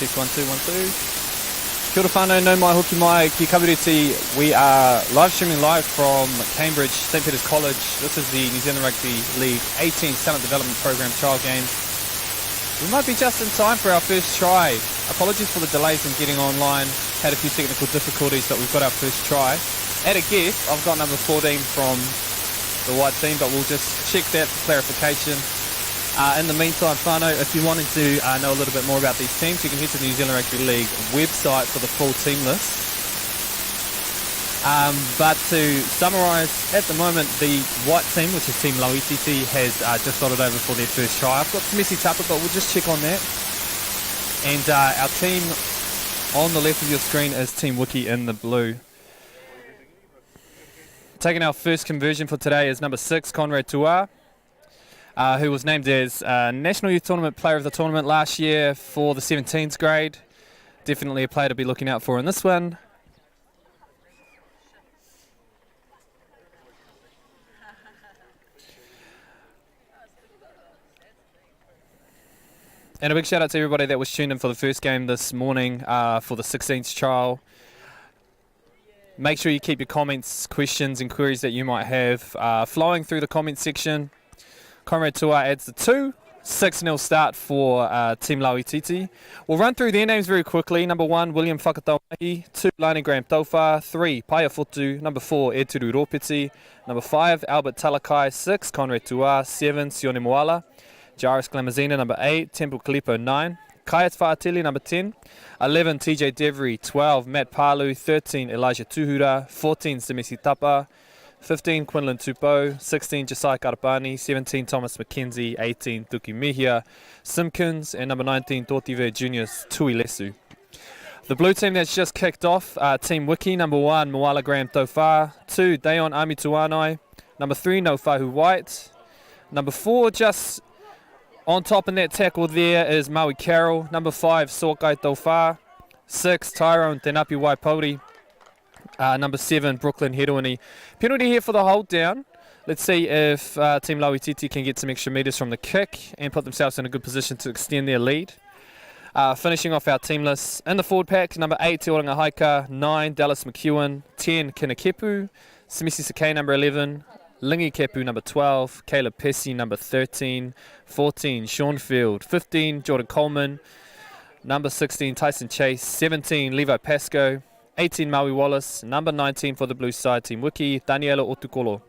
Test 1 2 1 2. Kia ora whanau, no mai hoki mai, ki kawereti. We are live streaming live from Cambridge, St Peter's College. This is the New Zealand Rugby League 18 Talent Development Program trial game. We might be just in time for our first try. Apologies for the delays in getting online. Had a few technical difficulties, but we've got our first try. At a guess, I've got number 14 from the white team, but we'll just check that for clarification. In the meantime, whānau, if you wanted to know a little bit more about these teams, you can head to the New Zealand Rugby League website for the full team list. But to summarise, at the moment, the white team, which is Team Lauitiiti, has just got it over for their first try. I've got Smesi Tapa, but we'll just check on that. And our team on the left of your screen is Team Wiki in the blue. Taking our first conversion for today is number 6, Conrad Tua, who was named as National Youth Tournament Player of the Tournament last year for the 17s grade. Definitely a player to be looking out for in this one. And a big shout out to everybody that was tuned in for the first game this morning for the 16th trial. Make sure you keep your comments, questions and queries that you might have flowing through the comments section. Conrad Tua adds the 2. 6-0 start for Team Lauitiiti. We'll run through their names very quickly. Number 1, William Whakataumahi. 2, Lani Graham Tauwha. 3, Paia Fotu. Number 4, Ed Turu Ropiti. Number 5, Albert Talakai. 6, Conrad Tua. 7, Sione Moala. Jairus Glamazina. Number 8, Temple Kalipo. 9, Kaiat Fa'atili. Number 10. 11, TJ Devry. 12, Matt Palu. 13, Elijah Tuhura. 14, Semesi Tapa. 15, Quinlan Tupou. 16, Josiah Karapani. 17, Thomas McKenzie. 18, Tuki Mihia Simpkins. And number 19, Totive Juniors Tui Lesu. The blue team that's just kicked off, Team Wiki. Number 1, Moala Graham Tauwha. 2, Dayon Amituanai. Number 3, Nofahu White. Number 4, just on top in that tackle there is Maui Carroll. Number 5, Sokai Tauwha. 6, Tyrone Tenapi Waipori. Number 7, Brooklyn Heroini. Penalty here for the hold down. Let's see if Team Lauitiiti can get some extra metres from the kick and put themselves in a good position to extend their lead. Finishing off our team list. In the forward pack, number 8, Te Oranga Haika. 9, Dallas McEwen. 10, Kinakepu. Smesi Sakei, number 11. Lingi Kepu, number 12. Caleb Pessi, number 13. 14, Sean Field. 15, Jordan Coleman. Number 16, Tyson Chase. 17, Levi Pascoe. 18, Maui Wallace. Number 19 for the blue side, Team Wiki, Daniela Otukolo.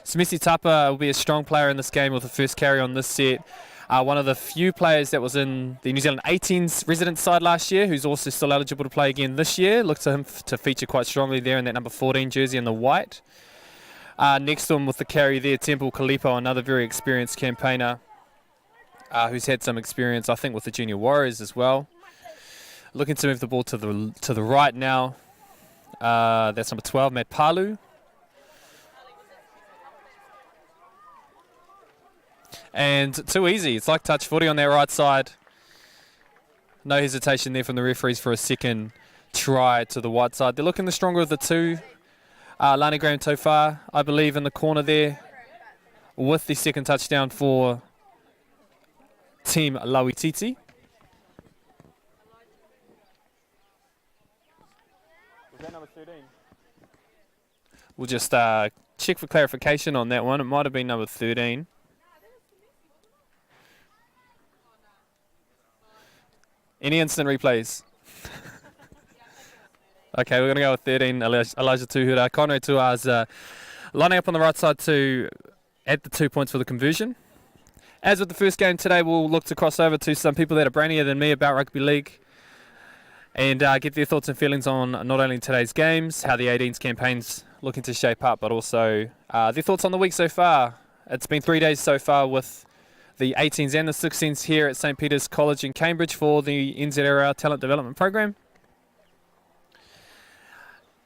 Smesi Tapa will be a strong player in this game with the first carry on this set. One of the few players that was in the New Zealand 18s resident side last year, who's also still eligible to play again this year. Look to him to feature quite strongly there in that number 14 jersey in the white. Next to him with the carry there, Temple Kalipo, another very experienced campaigner who's had some experience, I think, with the Junior Warriors as well. Looking to move the ball to the right now. That's number 12, Matt Palu. And too easy. It's like touch footy on their right side. No hesitation there from the referees for a second try to the white side. They're looking the stronger of the two. Lani Graham Tauwha, I believe, in the corner there with the second touchdown for Team Lauitiiti. Number 13. We'll just check for clarification on that one. It might have been number 13. Any instant replays? Okay, we're going to go with 13, Elijah Tuhura. Conrad Tua's lining up on the right side to add the 2 points for the conversion. As with the first game today, we'll look to cross over to some people that are brainier than me about rugby league and get their thoughts and feelings on not only today's games, how the 18s campaign's looking to shape up, but also their thoughts on the week so far. It's been 3 days so far with the 18s and the 16s here at St Peter's College in Cambridge for the NZRR Talent Development Program.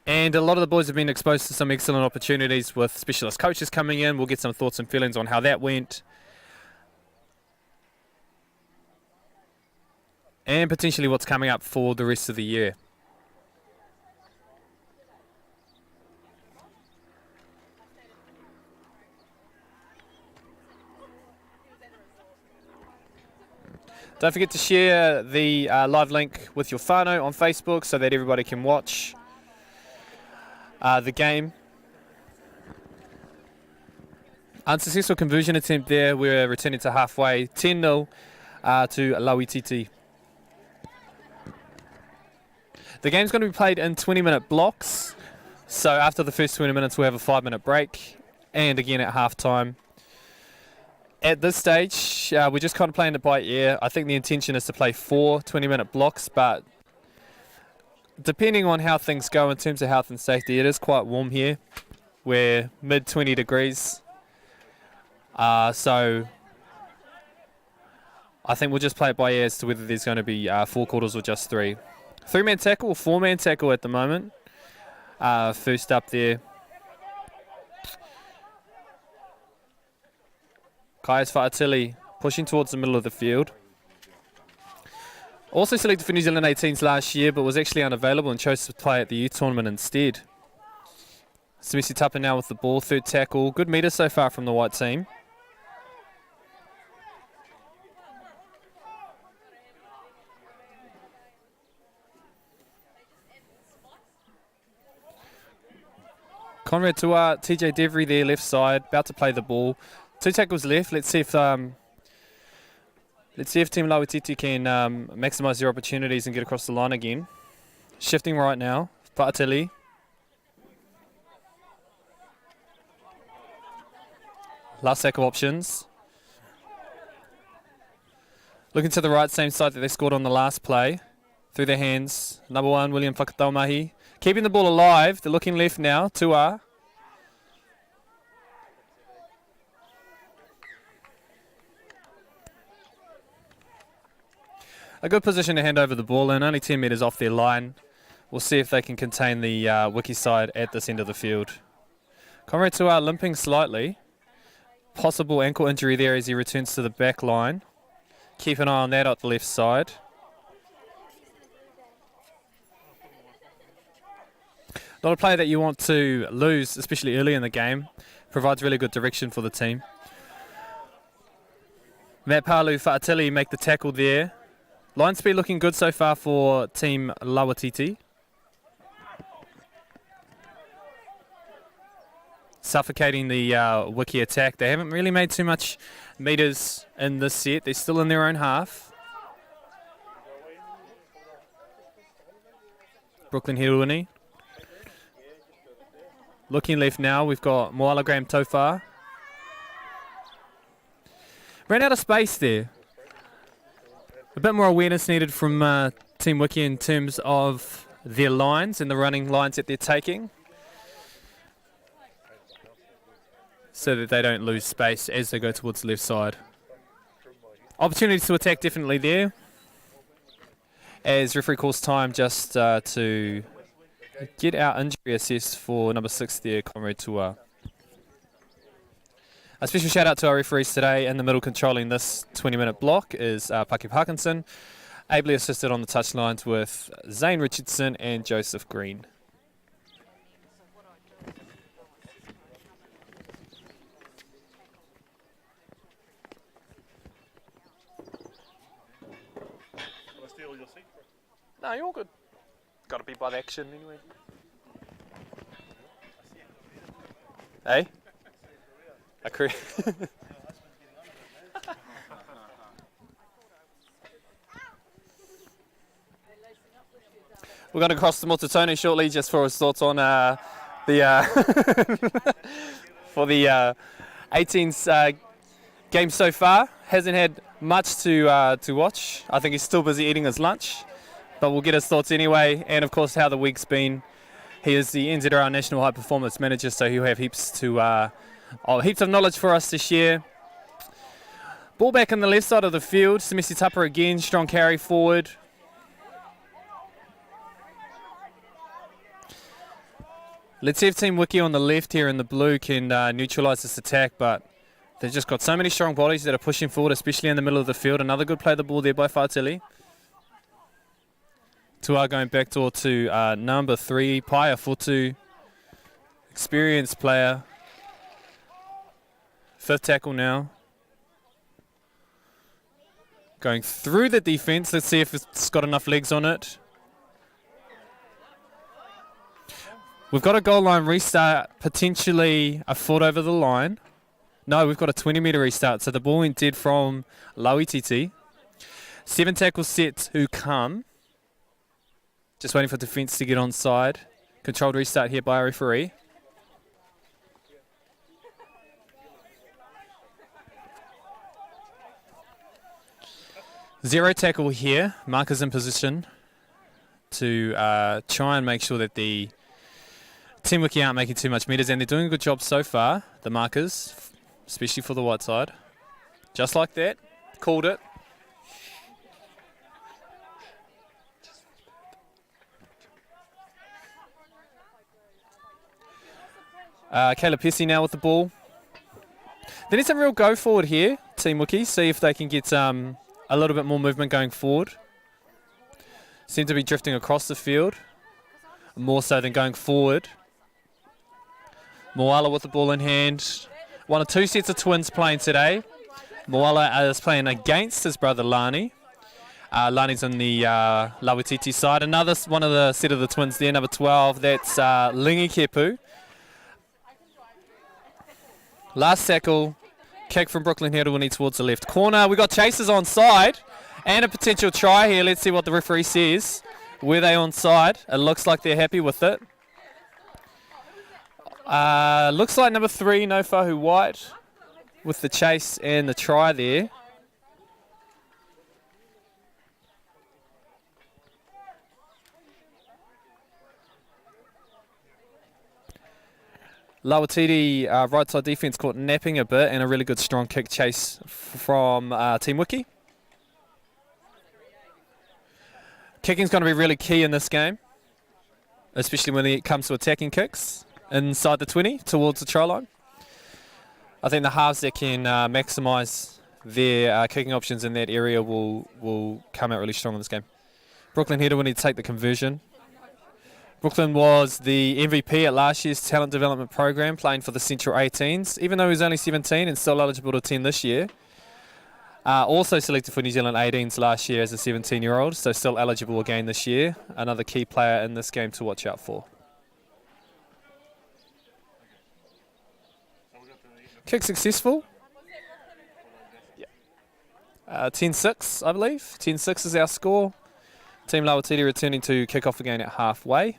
And a lot of the boys have been exposed to some excellent opportunities with specialist coaches coming in. We'll get some thoughts and feelings on how that went. And potentially what's coming up for the rest of the year. Don't forget to share the live link with your whānau on Facebook so that everybody can watch the game. Unsuccessful conversion attempt there. We're returning to halfway. 10-0 to Lauititi. The game's going to be played in 20-minute blocks. So after the first 20 minutes, we'll have a 5-minute break. And again at halftime. At this stage, we're just kind of playing it by ear. I think the intention is to play 4 20-minute blocks, but depending on how things go in terms of health and safety, it is quite warm here. We're mid-20 degrees. So I think we'll just play it by ear as to whether there's going to be 4 quarters or just 3. 3-man tackle or 4-man tackle at the moment. First up there. Kaius Fa'atili pushing towards the middle of the field. Also selected for New Zealand 18s last year, but was actually unavailable and chose to play at the youth tournament instead. Simisi Tapa now with the ball, 3rd tackle. Good metre so far from the white team. Conrad Tua, TJ Devery there, left side, about to play the ball. 2 tackles left. Let's see if Team Lauititi can maximise their opportunities and get across the line again. Shifting right now, Fa'atili. Last tackle options. Looking to the right, same side that they scored on the last play. Through their hands, number 1, William Whakataumahi. Keeping the ball alive, they're looking left now, Tua. A good position to hand over the ball in, only 10 metres off their line. We'll see if they can contain the Wiki side at this end of the field. Conrad Tua limping slightly. Possible ankle injury there as he returns to the back line. Keep an eye on that at the left side. Not a player that you want to lose, especially early in the game. Provides really good direction for the team. Matt Palu Fa'atili make the tackle there. Line speed looking good so far for Team Lauititi. Suffocating the Wiki attack. They haven't really made too much metres in this set. They're still in their own half. Brooklyn Hiruni. Looking left now, we've got Moala Graham Tofar. Ran out of space there. A bit more awareness needed from Team Wiki in terms of their lines and the running lines that they're taking, so that they don't lose space as they go towards the left side. Opportunities to attack definitely there, as referee calls time just to get our injury assessed for number 6 there, Conrad Tua. A special shout out to our referees today. In the middle controlling this 20-minute block is Paki Parkinson, ably assisted on the touchlines with Zane Richardson and Joseph Green. No, you're all good. Got to be by the action anyway. Hey? I agree. We're going to cross to Motatone shortly just for his thoughts on the for the 18's game so far. Hasn't had much to watch. I think he's still busy eating his lunch, but we'll get his thoughts anyway, and of course how the week's been. He is the NZRR National High Performance Manager, so he'll have heaps of knowledge for us to share. Ball back on the left side of the field. Simisi Tapa again, strong carry forward. Let's see if Team Wiki on the left here in the blue can neutralise this attack, but they've just got so many strong bodies that are pushing forward, especially in the middle of the field. Another good play of the ball there by Fa'atili. Tua going back door to number 3, Paia Fotu, experienced player. 5th tackle now. Going through the defense. Let's see if it's got enough legs on it. We've got a goal line restart, potentially a foot over the line. No, we've got a 20-metre restart, so the ball went dead from Lauititi. 7 tackles set to come. Just waiting for defence to get onside. Controlled restart here by a referee. Zero tackle here. Markers in position to try and make sure that the Team Wiki aren't making too much meters, and they're doing a good job so far, the markers, especially for the white side. Just like that. Called it. Caleb Pessi now with the ball. They need some real go forward here, Team Wiki. See if they can get a little bit more movement going forward. Seem to be drifting across the field, more so than going forward. Moala with the ball in hand. One of two sets of twins playing today. Moala is playing against his brother Lani. Lani's on the Lauititi side. Another one of the set of the twins there, number 12. That's Lingi Kepu. Last tackle. Kick from Brooklyn Hedawini towards the left corner. We got chasers on side and a potential try here. Let's see what the referee says. Were they on side? It looks like they're happy with it. Looks like number 3, Nofahu White, with the chase and the try there. Lauititi right side defence caught napping a bit, and a really good strong kick chase from Team Wiki. Kicking's going to be really key in this game, especially when it comes to attacking kicks inside the 20 towards the try line. I think the halves that can maximise their kicking options in that area will come out really strong in this game. Brooklyn Hedawini need to take the conversion. Brooklyn was the MVP at last year's talent development program, playing for the Central 18s, even though he was only 17 and still eligible to attend this year. Also selected for New Zealand 18s last year as a 17-year-old, so still eligible again this year. Another key player in this game to watch out for. Kick successful. 10-6, I believe. 10-6 is our score. Team Lauititi returning to kick off again at halfway.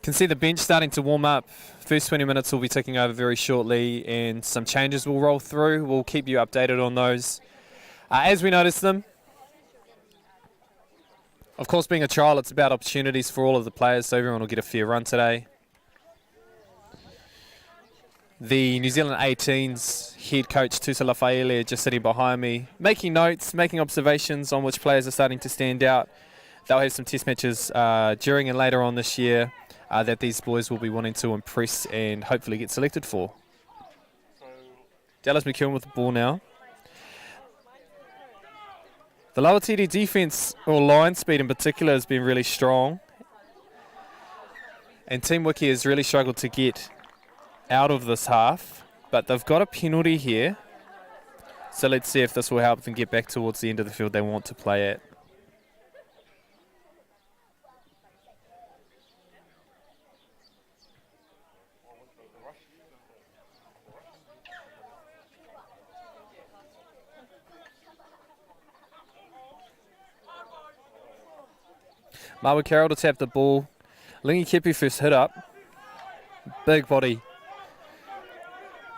Can see the bench starting to warm up. First 20 minutes will be taking over very shortly, and some changes will roll through. We'll keep you updated on those as we notice them. Of course, being a trial, it's about opportunities for all of the players, so everyone will get a fair run today. The New Zealand 18s head coach Tusa Lafaele just sitting behind me, making notes, making observations on which players are starting to stand out. They'll have some test matches during and later on this year that these boys will be wanting to impress and hopefully get selected for. Dallas McKeown with the ball now. The Lauititi defence, or line speed in particular, has been really strong. And Team Wiki has really struggled to get out of this half. But they've got a penalty here. So let's see if this will help them get back towards the end of the field they want to play at. Marwa Carroll to tap the ball. Lingi Kepu first hit up. Big body.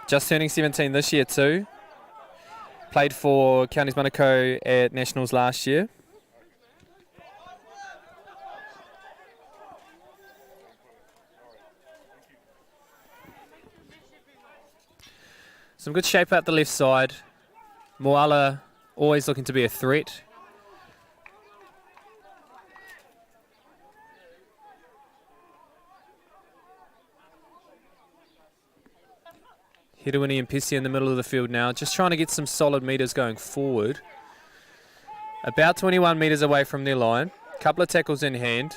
Just turning 17 this year too. Played for Counties Manukau at Nationals last year. Some good shape out the left side. Moala always looking to be a threat. Hedawini and Pessi in the middle of the field now, just trying to get some solid metres going forward. About 21 metres away from their line. Couple of tackles in hand.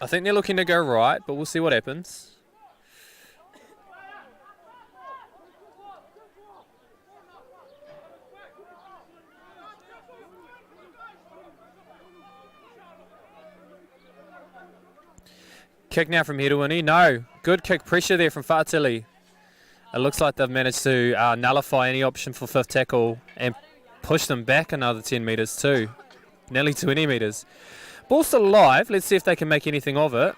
I think they're looking to go right, but we'll see what happens. Kick now from Hedewini. No. Good kick pressure there from Fa'atili. It looks like they've managed to nullify any option for fifth tackle and push them back another 10 metres too. Nearly 20 metres. Ball's still alive. Let's see if they can make anything of it.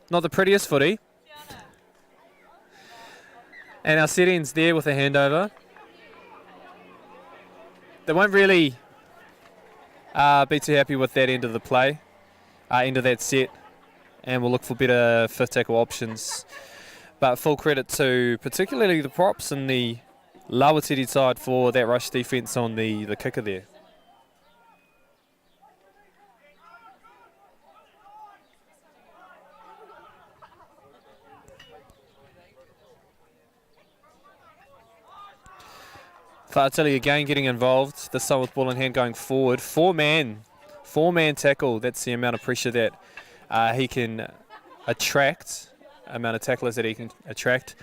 Not the prettiest footy. And our settings there with a handover. They won't really be too happy with that end of the play, end of that set, and we'll look for better fifth tackle options. But full credit to particularly the props and the lower Teddy side for that rush defence on the kicker there. Fa'atili again getting involved, this time with ball in hand going forward. Four-man tackle, that's the amount of pressure that he can attract, amount of tacklers that he can attract,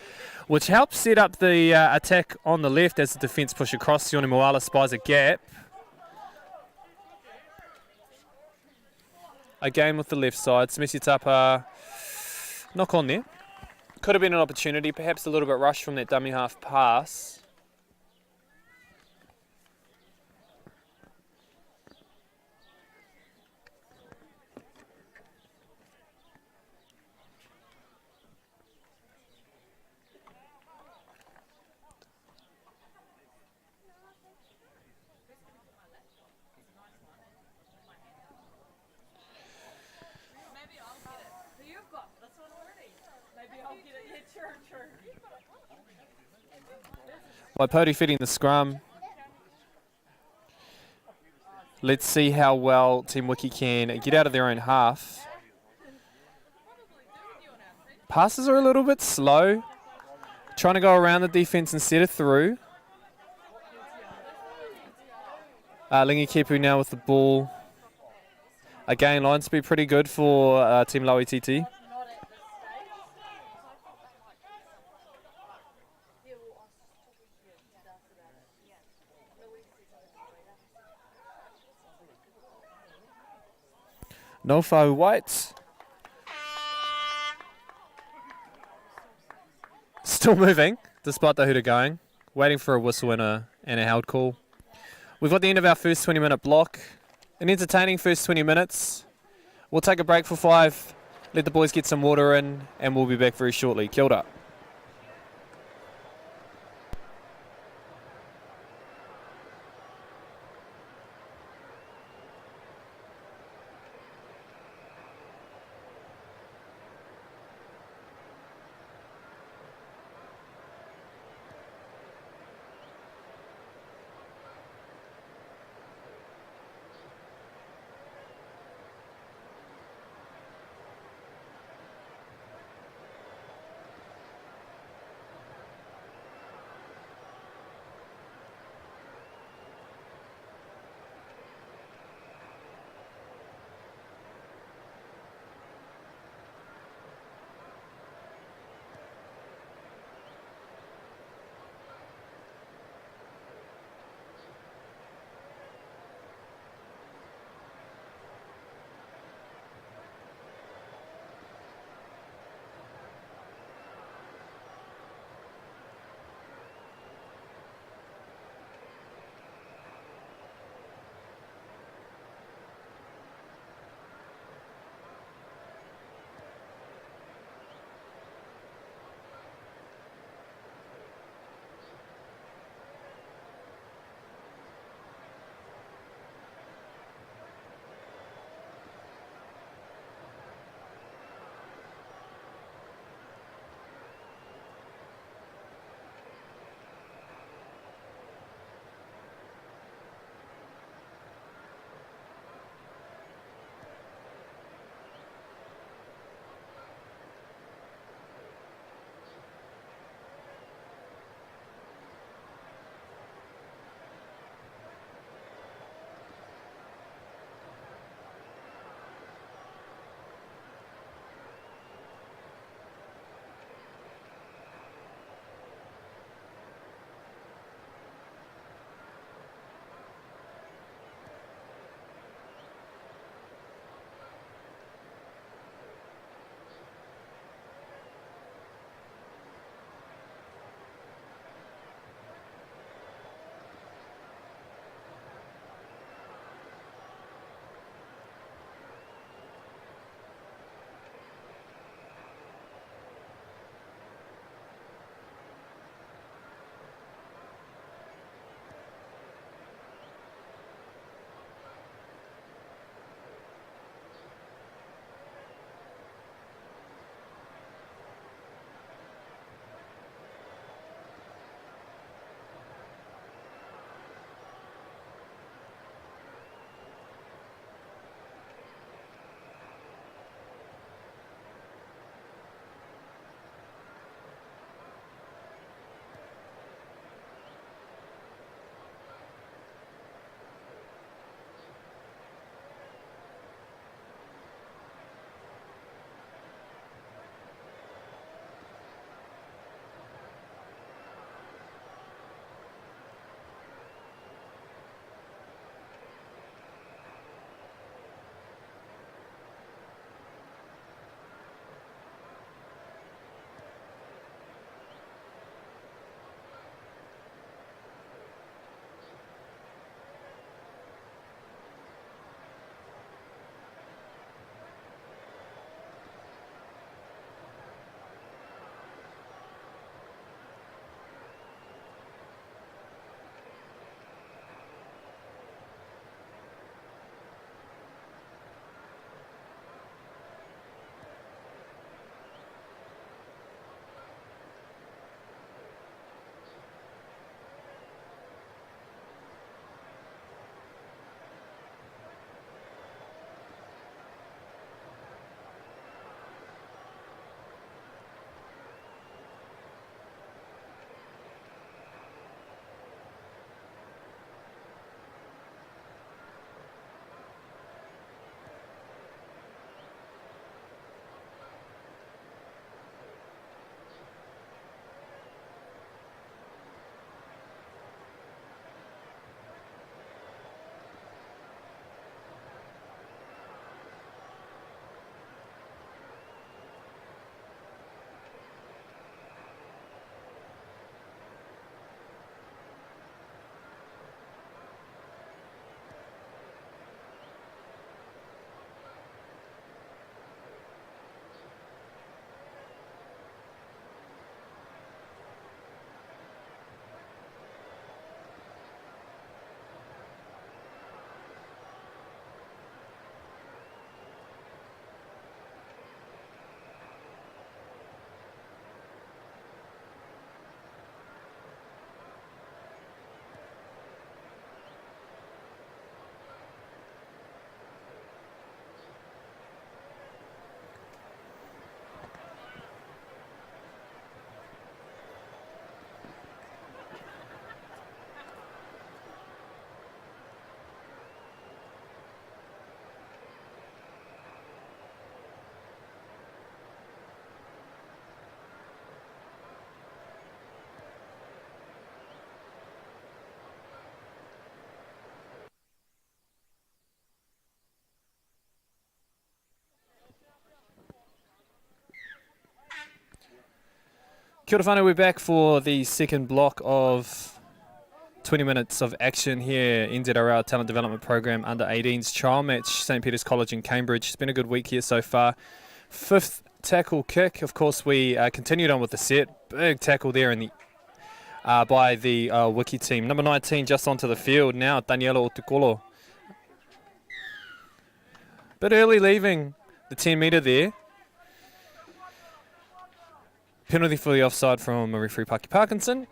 which helps set up the attack on the left as the defence push across. Sione Moala spies a gap. Again with the left side, Smesi Tapa, knock on there. Could have been an opportunity, perhaps a little bit rushed from that dummy half pass. Waipoti feeding the scrum. Let's see how well Team Wiki can get out of their own half. Passes are a little bit slow. Trying to go around the defence instead of through. Lingi Kepu now with the ball. Again, line speed pretty good for Team Lauititi. Nofo White. Still moving, despite the hooter going. Waiting for a whistle and a held call. We've got the end of our first 20-minute block. An entertaining first 20 minutes. We'll take a break for 5, let the boys get some water in, and we'll be back very shortly. Kia ora. Kia ora whanau, we're back for the second block of 20 minutes of action here in NZRL Talent Development Program under 18s trial match, St Peter's College in Cambridge. It's been a good week here so far. Fifth tackle kick. Of course, we continued on with the set. Big tackle there in the by the Wiki team. Number 19 just onto the field now, Daniela Otukolo. Bit early leaving the 10 metre there. Penalty for the offside from referee Paki Parkinson.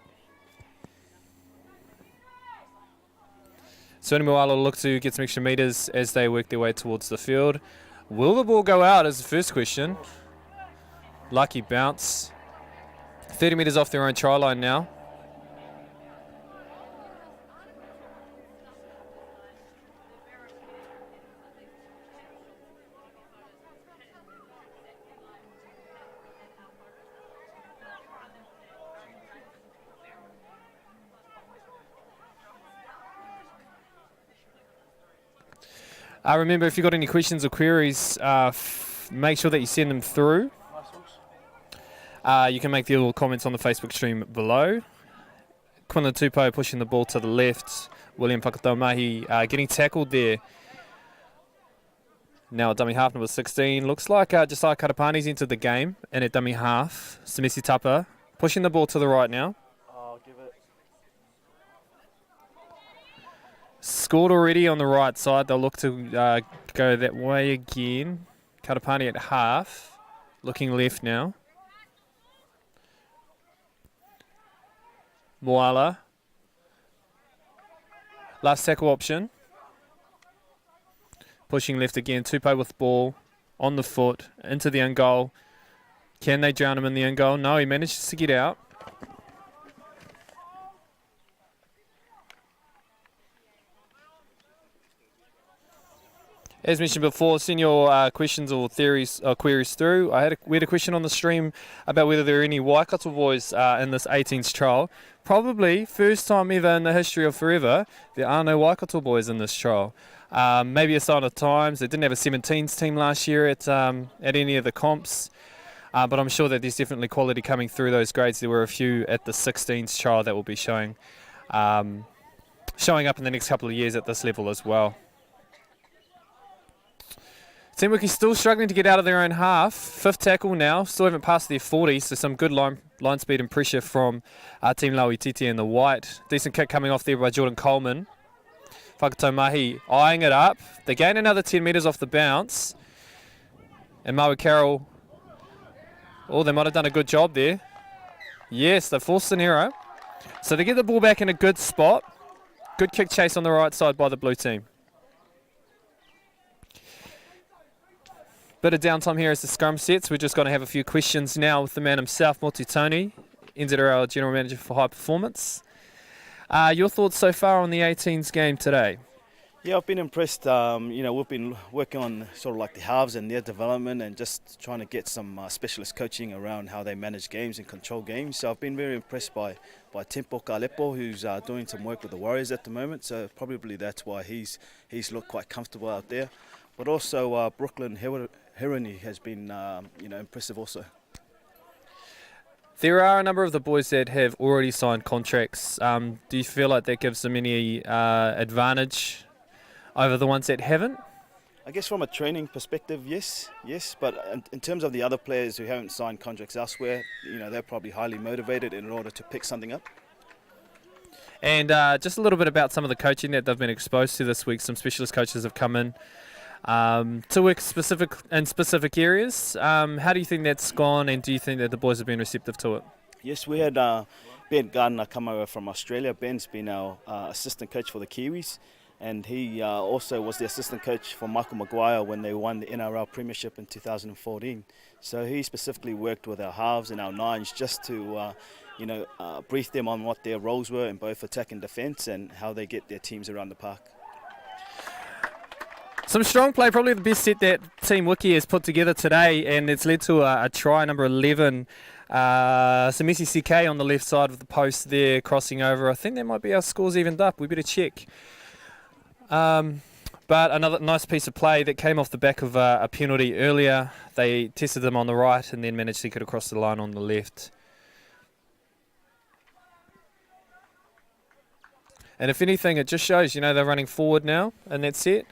Sony Moala look to get some extra metres as they work their way towards the field. Will the ball go out is the first question. Lucky bounce. 30 metres off their own try line now. Remember, if you've got any questions or queries, make sure that you send them through. You can make the little comments on the Facebook stream below. Quinlan Tupou pushing the ball to the left. William Whakataumahi getting tackled there. Now at dummy half, number 16. Looks like Josiah Karapani's entered the game. And at dummy half, Samisi Tapa pushing the ball to the right now. Scored already on the right side. They'll look to go that way again. Karapani at half. Looking left now. Moala. Last tackle option. Pushing left again. Tupou with ball on the foot into the end goal. Can they drown him in the end goal? No, he manages to get out. As mentioned before, send your questions or theories or queries through. We had a question on the stream about whether there are any Waikato boys in this 18s trial. Probably first time ever in the history of forever, there are no Waikato boys in this trial. Maybe a sign of times. They didn't have a 17s team last year at any of the comps. But I'm sure that there's definitely quality coming through those grades. There were a few at the 16s trial that will be showing up in the next couple of years at this level as well. Team Wiki still struggling to get out of their own half. Fifth tackle now. Still haven't passed their 40, so some good line speed and pressure from Team Lauititi in the white. Decent kick coming off there by Jordan Coleman. Whakataumahi eyeing it up. They gain another 10 metres off the bounce. And Maui Carroll, they might have done a good job there. Yes, they forced an error. So they get the ball back in a good spot. Good kick chase on the right side by the blue team. Bit of downtime here as the scrum sets. We're just going to have a few questions now with the man himself, Moti Tony, NZRL General Manager for High Performance. Your thoughts so far on the 18s game today? Yeah, I've been impressed. We've been working on sort of like the halves and their development and just trying to get some specialist coaching around how they manage games and control games. So I've been very impressed by Tempo Kalepo, who's doing some work with the Warriors at the moment. So probably that's why he's looked quite comfortable out there. But also Brooklyn Hironi has been impressive also. There are a number of the boys that have already signed contracts. Do you feel like that gives them any advantage over the ones that haven't? I guess from a training perspective, yes. But in terms of the other players who haven't signed contracts elsewhere, they're probably highly motivated in order to pick something up. And just a little bit about some of the coaching that they've been exposed to this week. Some specialist coaches have come in to work in specific areas. How do you think that's gone, and do you think that the boys have been receptive to it? Yes, we had Ben Gardner come over from Australia. Ben's been our assistant coach for the Kiwis, and he also was the assistant coach for Michael Maguire when they won the NRL Premiership in 2014. So he specifically worked with our halves and our nines just to brief them on what their roles were in both attack and defence and how they get their teams around the park. Some strong play, probably the best set that Team Wiki has put together today, and it's led to a try, number 11. Samisi CK on the left side of the post there, crossing over. I think that might be our scores evened up. We better check. But another nice piece of play that came off the back of a penalty earlier. They tested them on the right and then managed to get across the line on the left. And if anything, it just shows, they're running forward now in that set.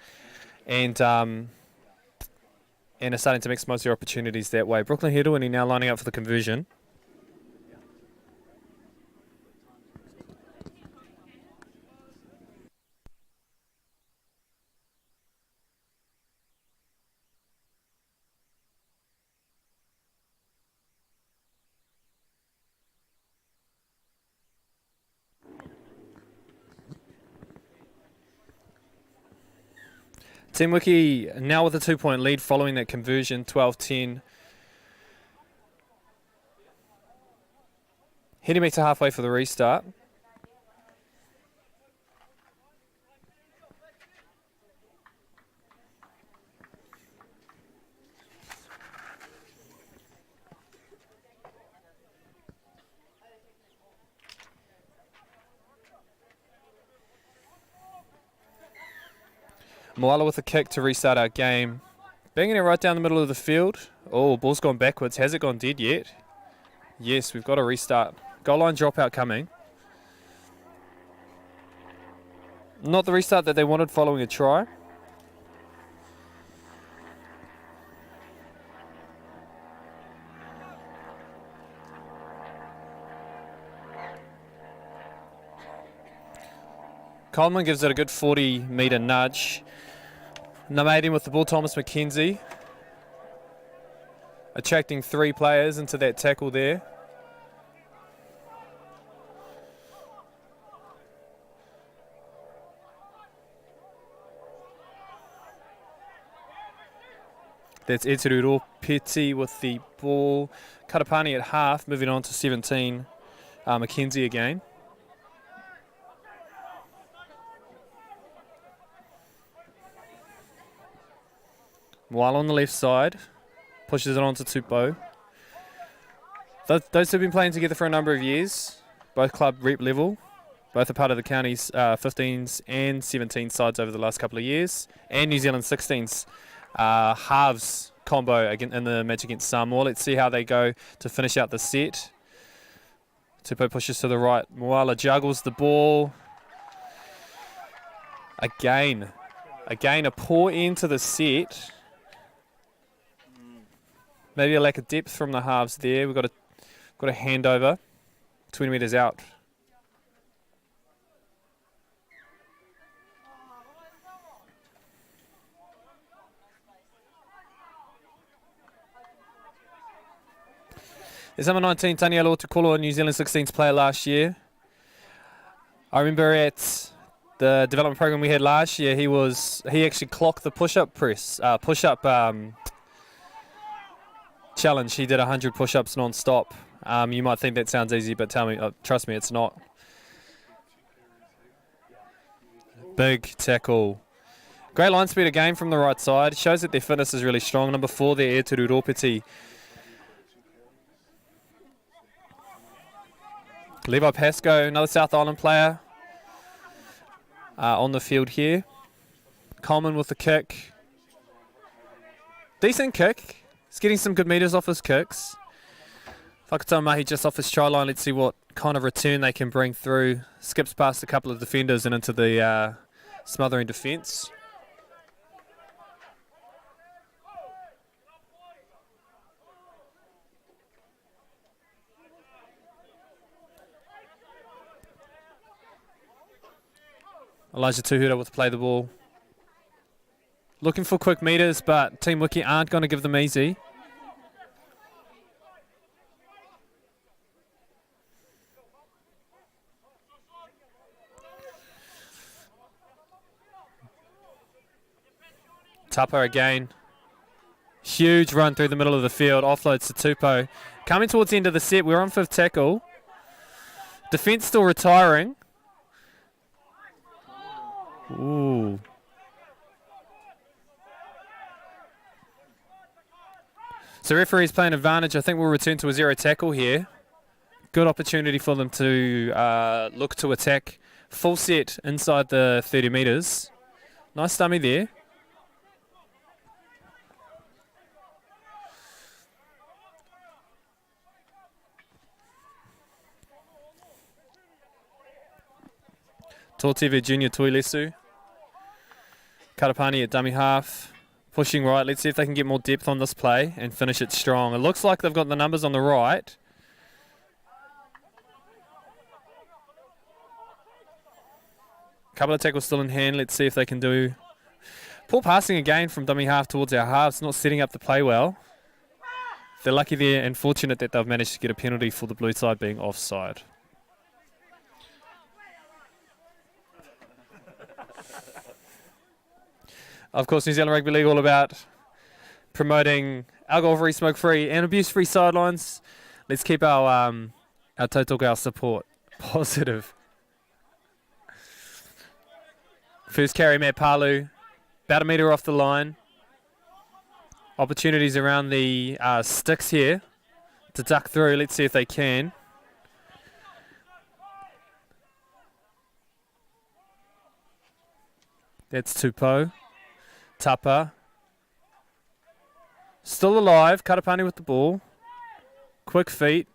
And are starting to maximize their opportunities that way. Brooklyn Hedwini now lining up for the conversion. Team Wiki now with a 2-point lead following that conversion, 12-10. Heading back to halfway for the restart. Moala with a kick to restart our game. Banging it right down the middle of the field. Oh, ball's gone backwards. Has it gone dead yet? Yes, we've got a restart. Goal line dropout coming. Not the restart that they wanted following a try. Coleman gives it a good 40-metre nudge. Number 18 with the ball, Thomas McKenzie. Attracting 3 players into that tackle there. That's Eteru Ropeti with the ball. Katapani at half, moving on to 17. McKenzie again. While on the left side, pushes it on to Tupou. Those who have been playing together for a number of years, both club rep level, both are part of the county's 15s and 17 sides over the last couple of years, and New Zealand 16s halves combo in the match against Samoa. Let's see how they go to finish out the set. Tupou pushes to the right. Moala juggles the ball. Again, a poor end to the set. Maybe a lack of depth from the halves there. We've got a handover, 20 metres out. There's number 19, Taniela Otukolo, a New Zealand 16s player last year. I remember at the development program we had last year, he actually clocked the push-up challenge. He did 100 push-ups non-stop. You might think that sounds easy, but trust me, it's not. Big tackle. Great line speed again from the right side. Shows that their fitness is really strong. Number 4 there, Eteru Ropeti. Levi Pascoe, another South Island player on the field here. Coleman with the kick. Decent kick. He's getting some good metres off his kicks. Whakatau Mahi just off his try line. Let's see what kind of return they can bring through. Skips past a couple of defenders and into the smothering defence. Elijah Tuhura with play the ball. Looking for quick metres, but Team Wiki aren't going to give them easy. Tupper again. Huge run through the middle of the field. Offloads to Tupou. Coming towards the end of the set. We're on 5th tackle. Defence still retiring. Ooh. So referee's playing advantage. I think we'll return to a 0 tackle here. Good opportunity for them to look to attack. Full set inside the 30 metres. Nice dummy there. Torteve Junior Tuilesu. Karapani at dummy half. Pushing right. Let's see if they can get more depth on this play and finish it strong. It looks like they've got the numbers on the right. Couple of tackles still in hand. Let's see if they can do... Poor passing again from dummy half towards our halves. Not setting up the play well. They're lucky there and fortunate that they've managed to get a penalty for the blue side being offside. Of course, New Zealand Rugby League all about promoting alcohol-free, smoke-free and abuse-free sidelines. Let's keep our tautoko, our support, positive. First carry, Matt Palu, about a metre off the line. Opportunities around the sticks here to duck through. Let's see if they can. That's Tupou. Tapa. Still alive. Karapani with the ball. Quick feet.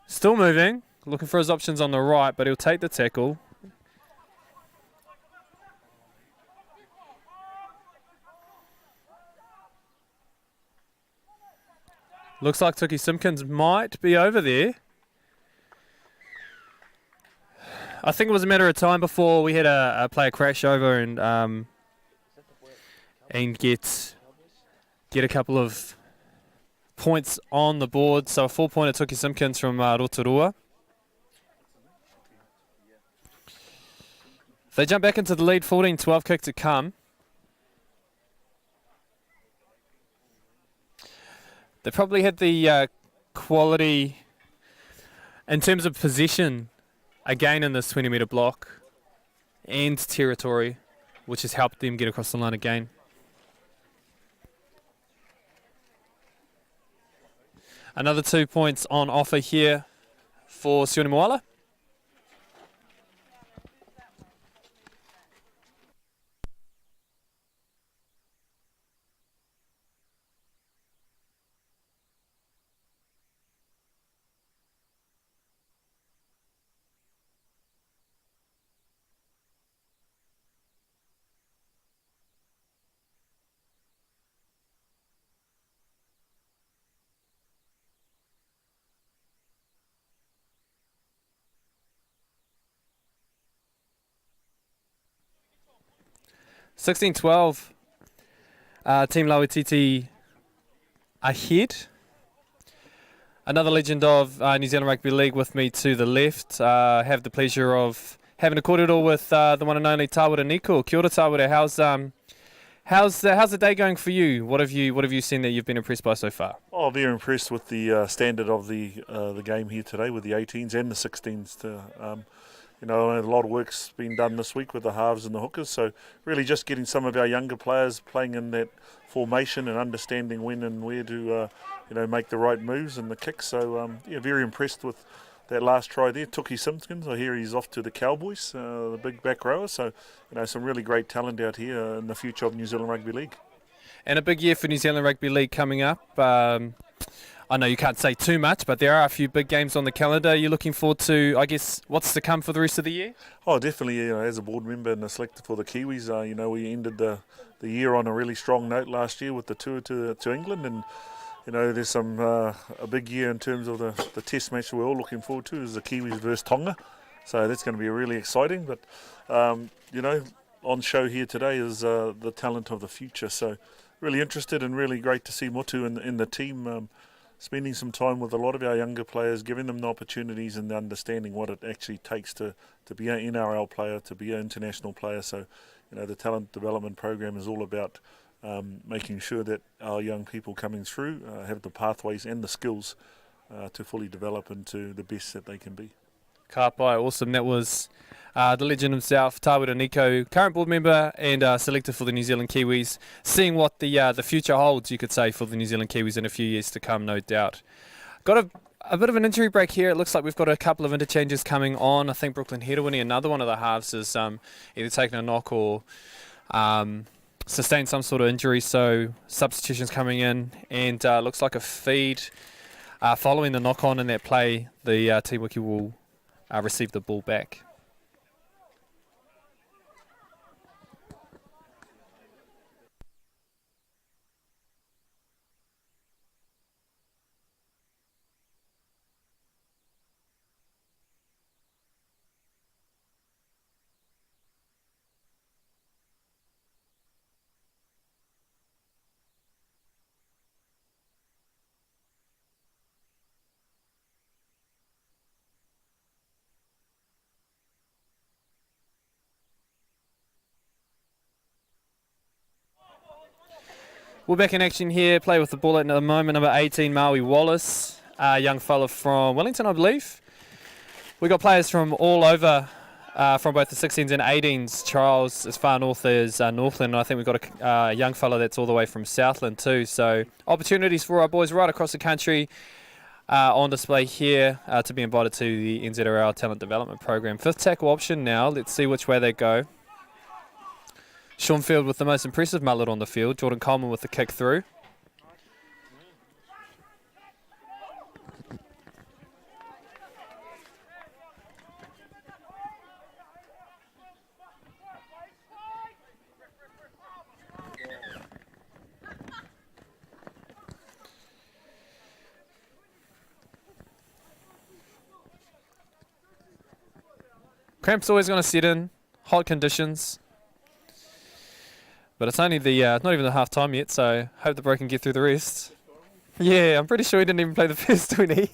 Still moving. Looking for his options on the right, but he'll take the tackle. Looks like Tuki Simpkins might be over there. I think it was a matter of time before we had a player crash over and get a couple of points on the board. So a 4-pointer Tuki Simpkins from Rotorua. They jump back into the lead, 14-12 kick to come. They probably had the quality in terms of position again in this 20-metre block and territory, which has helped them get across the line again. Another 2 points on offer here for Sione Moala. (16-12). Team Lauititi ahead. Another legend of New Zealand Rugby League with me to the left. Have the pleasure of having a kōrero with the one and only Tāwera Nico. Kia ora, Tāwera. How's the day going for you? What have you seen that you've been impressed by so far? Oh, very impressed with the standard of the game here today with the 18s and the 16s. A lot of work's been done this week with the halves and the hookers, so really just getting some of our younger players playing in that formation and understanding when and where to make the right moves and the kicks. So very impressed with that last try there. Tuki Simpkins, I hear he's off to the Cowboys, the big back rower. So some really great talent out here in the future of New Zealand Rugby League. And a big year for New Zealand Rugby League coming up. I know you can't say too much, but there are a few big games on the calendar. You're looking forward to, I guess, what's to come for the rest of the year? Oh, definitely. As a board member and a selector for the Kiwis, we ended the year on a really strong note last year with the tour to England, and there's a big year in terms of the test match we're all looking forward to is the Kiwis versus Tonga. So that's going to be really exciting. But on show here today is the talent of the future. So really interested and really great to see Motu in the team. Spending some time with a lot of our younger players, giving them the opportunities and the understanding what it actually takes to be an NRL player, to be an international player. So, the talent development program is all about making sure that our young people coming through have the pathways and the skills to fully develop into the best that they can be. Ka pai, awesome. That was the legend himself, Tāwera Nico, current board member and selector for the New Zealand Kiwis, seeing what the future holds, you could say, for the New Zealand Kiwis in a few years to come, no doubt. Got a bit of an injury break here. It looks like we've got a couple of interchanges coming on. I think Brooklyn Hedawini, another one of the halves, is either taken a knock or sustained some sort of injury, so substitutions coming in, and looks like a feed following the knock-on in that play. The Te Wiki will receive the ball back. We're back in action here. Play with the ball at the moment. Number 18, Maui Wallace. Young fella from Wellington, I believe. We got players from all over, from both the 16s and 18s. Charles, as far north as Northland. And I think we've got a young fella that's all the way from Southland too. So opportunities for our boys right across the country on display here to be invited to the NZRL Talent Development Program. Fifth tackle option now. Let's see which way they go. Sean Field with the most impressive mullet on the field. Jordan Coleman with the kick through. Cramp's always going to set in. Hot conditions. But it's only the not even the half time yet, so hope the bro can get through the rest. Yeah, I'm pretty sure he didn't even play the first 20.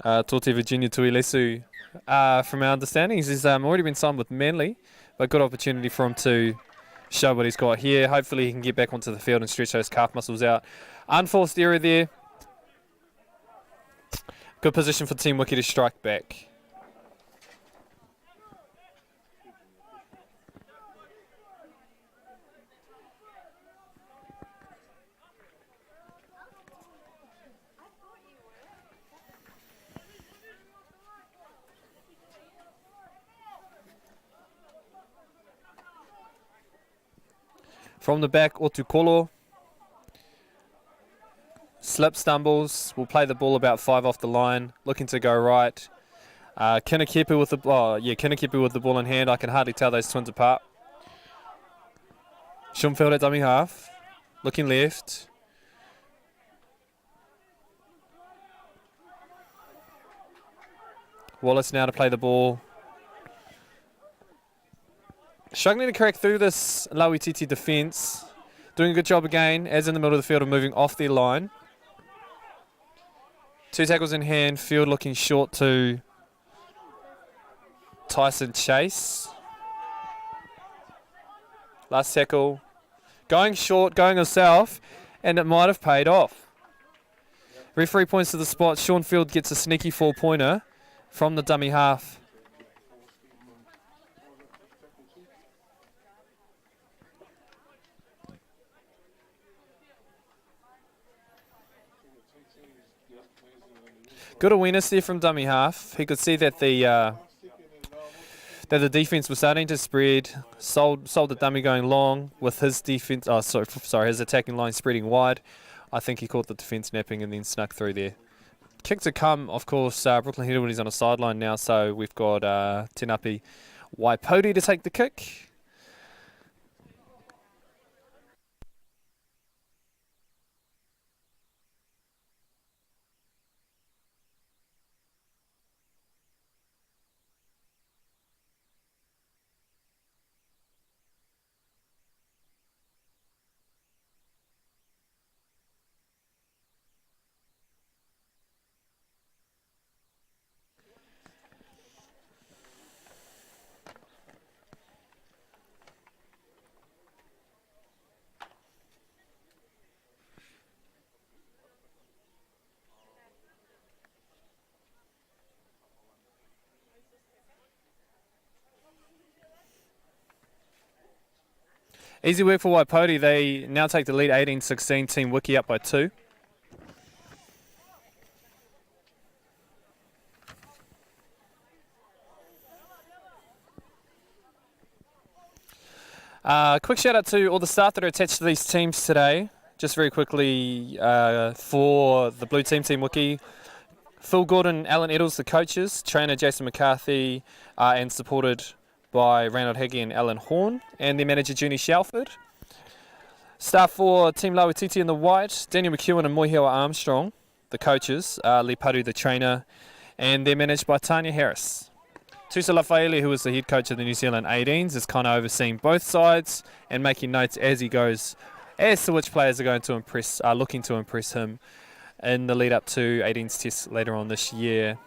Tote Virginia Tuilesu, from our understanding, he's already been signed with Manly, but good opportunity for him to show what he's got here. Hopefully he can get back onto the field and stretch those calf muscles out. Unforced error there. Good position for Team Wiki to strike back. From the back, Otukolo. Slip stumbles. Will play the ball about 5 off the line. Looking to go right. Kinakepu with the Kinakepu with the ball in hand. I can hardly tell those twins apart. Schumfeld at dummy half. Looking left. Wallace now to play the ball. Struggling to crack through this Lauititi defence. Doing a good job again, as in the middle of the field, of moving off their line. 2 tackles in hand, Field looking short to Tyson Chase. Last tackle. Going short, going himself, and it might have paid off. Referee points to the spot. Sean Field gets a sneaky 4-pointer from the dummy half. Good awareness there from dummy half. He could see that the defense was starting to spread. Sold the dummy going long with his defense. Oh, sorry, his attacking line spreading wide. I think he caught the defense napping and then snuck through there. Kick to come, of course. Brooklyn Hedelwood is on a sideline now, so we've got Tenapi Waipoti to take the kick. Easy work for Waipoti. They now take the lead 18-16. Team Wiki up by 2. Quick shout out to all the staff that are attached to these teams today. Just very quickly, for the blue team, Team Wiki, Phil Gordon, Alan Eddles, the coaches, trainer Jason McCarthy, and supported by Reynold Haggy and Alan Horn, and their manager Junie Shalford. Staff for Team Lauititi in the white, Daniel McEwen and Moihewa Armstrong, the coaches, Lee Paru, the trainer, and they're managed by Tanya Harris. Tusa Lafaele, who is the head coach of the New Zealand 18s, is kind of overseeing both sides and making notes as he goes as to which players are going to impress, looking to impress him in the lead up to 18s tests later on this year.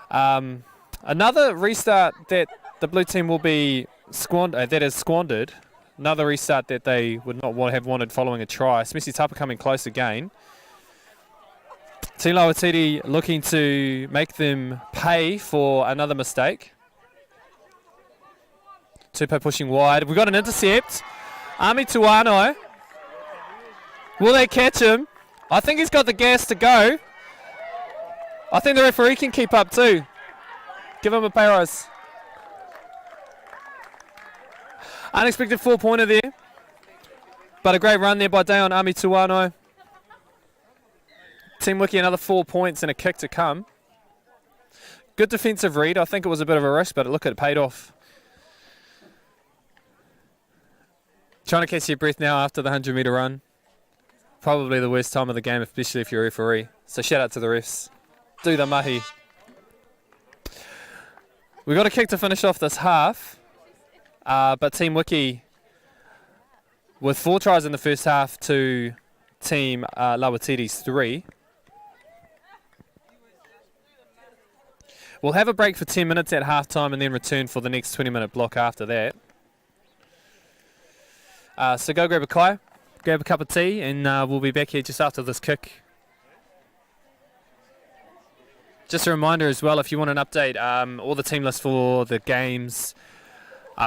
Another restart that the blue team will be squandered. Another restart that they would not have wanted following a try. Smisi Tapa coming close again. Team Lawatiti looking to make them pay for another mistake. Tupo pushing wide. We've got an intercept. Ami Tuano. Will they catch him? I think he's got the gas to go. I think the referee can keep up too. Give him a pay rise. Unexpected 4-pointer there. But a great run there by Dayon Ami Tuano. Team Wiki another 4 points and a kick to come. Good defensive read. I think it was a bit of a risk, but look, it paid off. Trying to catch your breath now after the 100-metre run. Probably the worst time of the game, especially if you're a referee. So shout out to the refs. Do the mahi. We got a kick to finish off this half. But Team Wiki, with 4 tries in the first half to Team Lawatiti's 3. We'll have a break for 10 minutes at halftime and then return for the next 20-minute block after that. So go grab a kai, grab a cup of tea, and we'll be back here just after this kick. Just a reminder as well, if you want an update, all the team lists for the games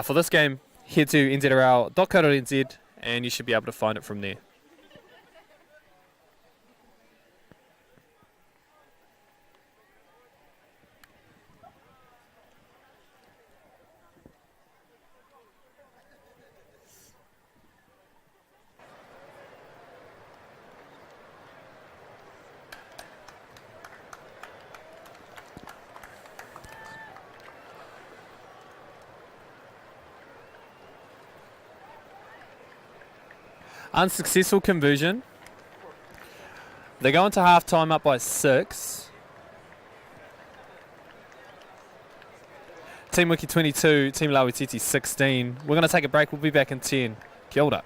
for this game, head to nzrl.co.nz and you should be able to find it from there. Unsuccessful conversion. They go into half-time up by 6. Team Wiki 22, Team Lawatiti 16. We're going to take a break. We'll be back in 10. Kia ora.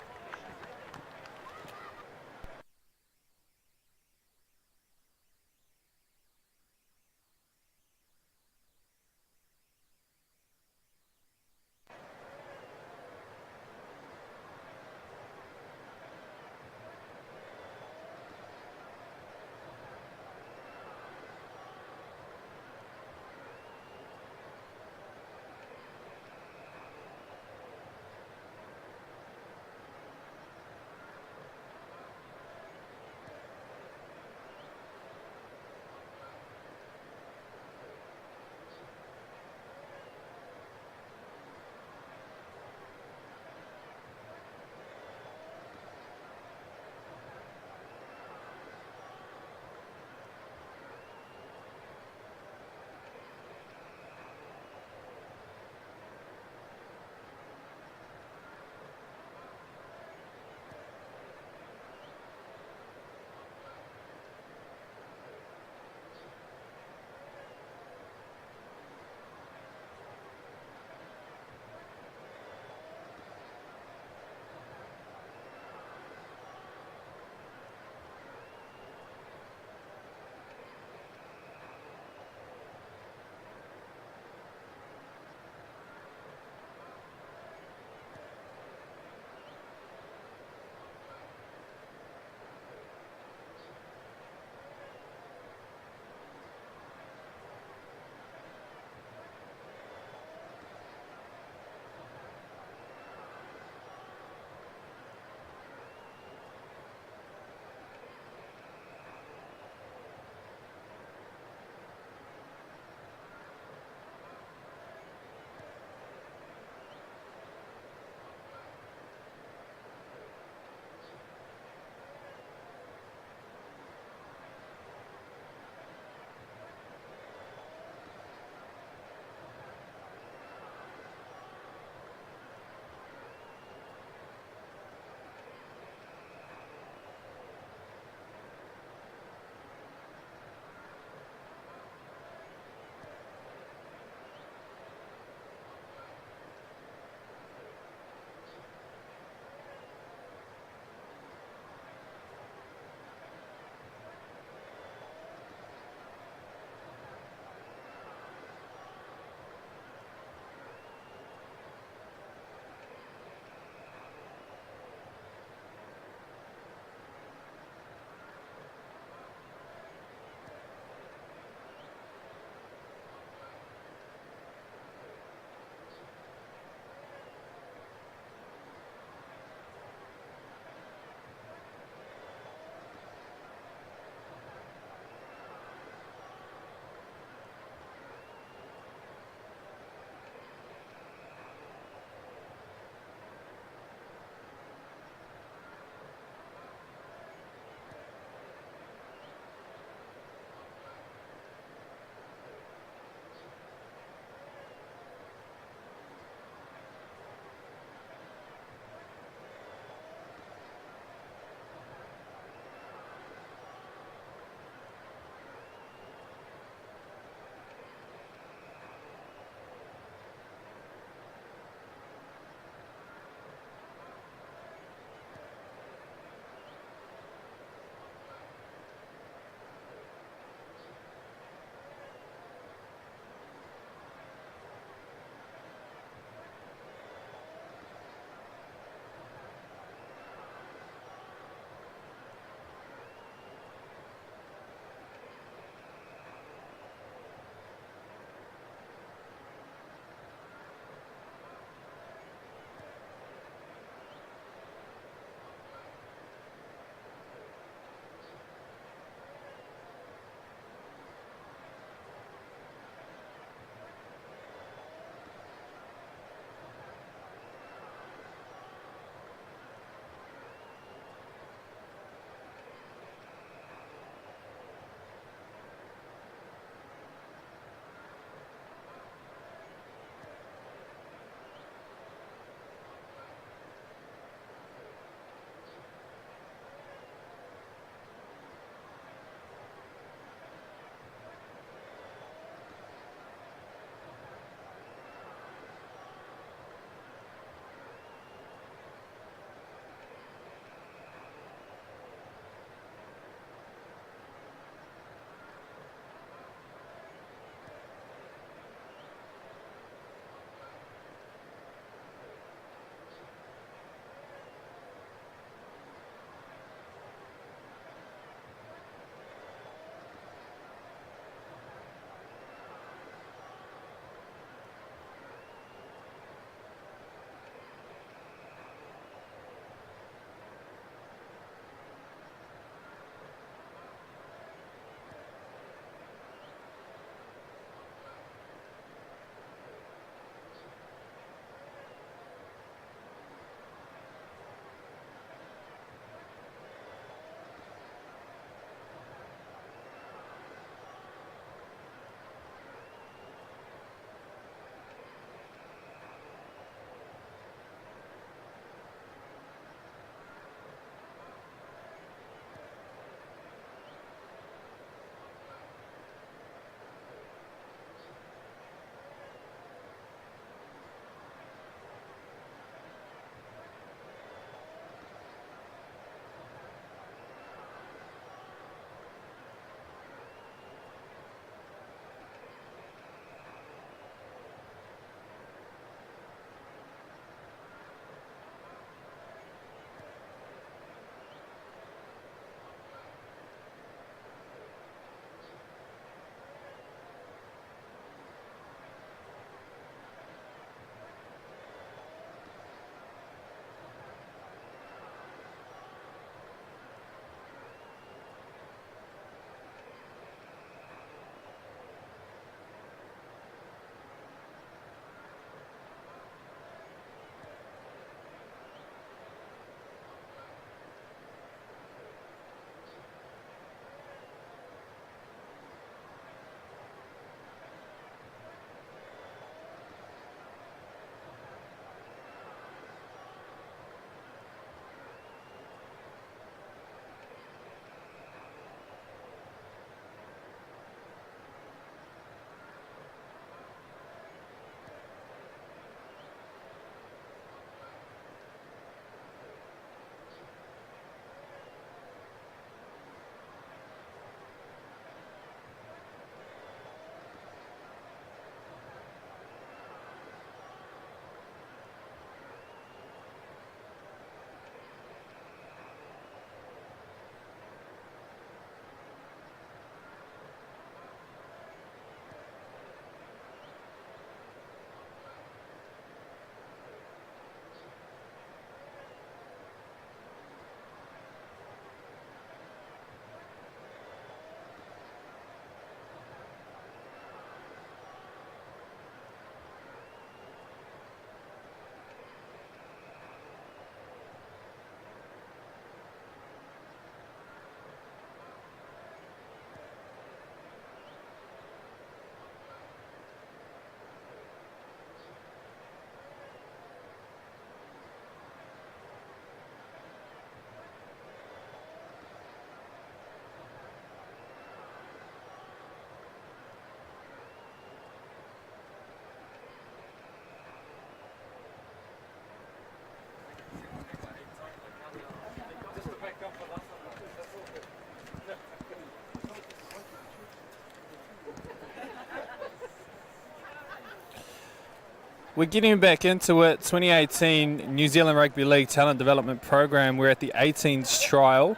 We're getting back into it. 2018 New Zealand Rugby League Talent Development Program. We're at the 18th trial.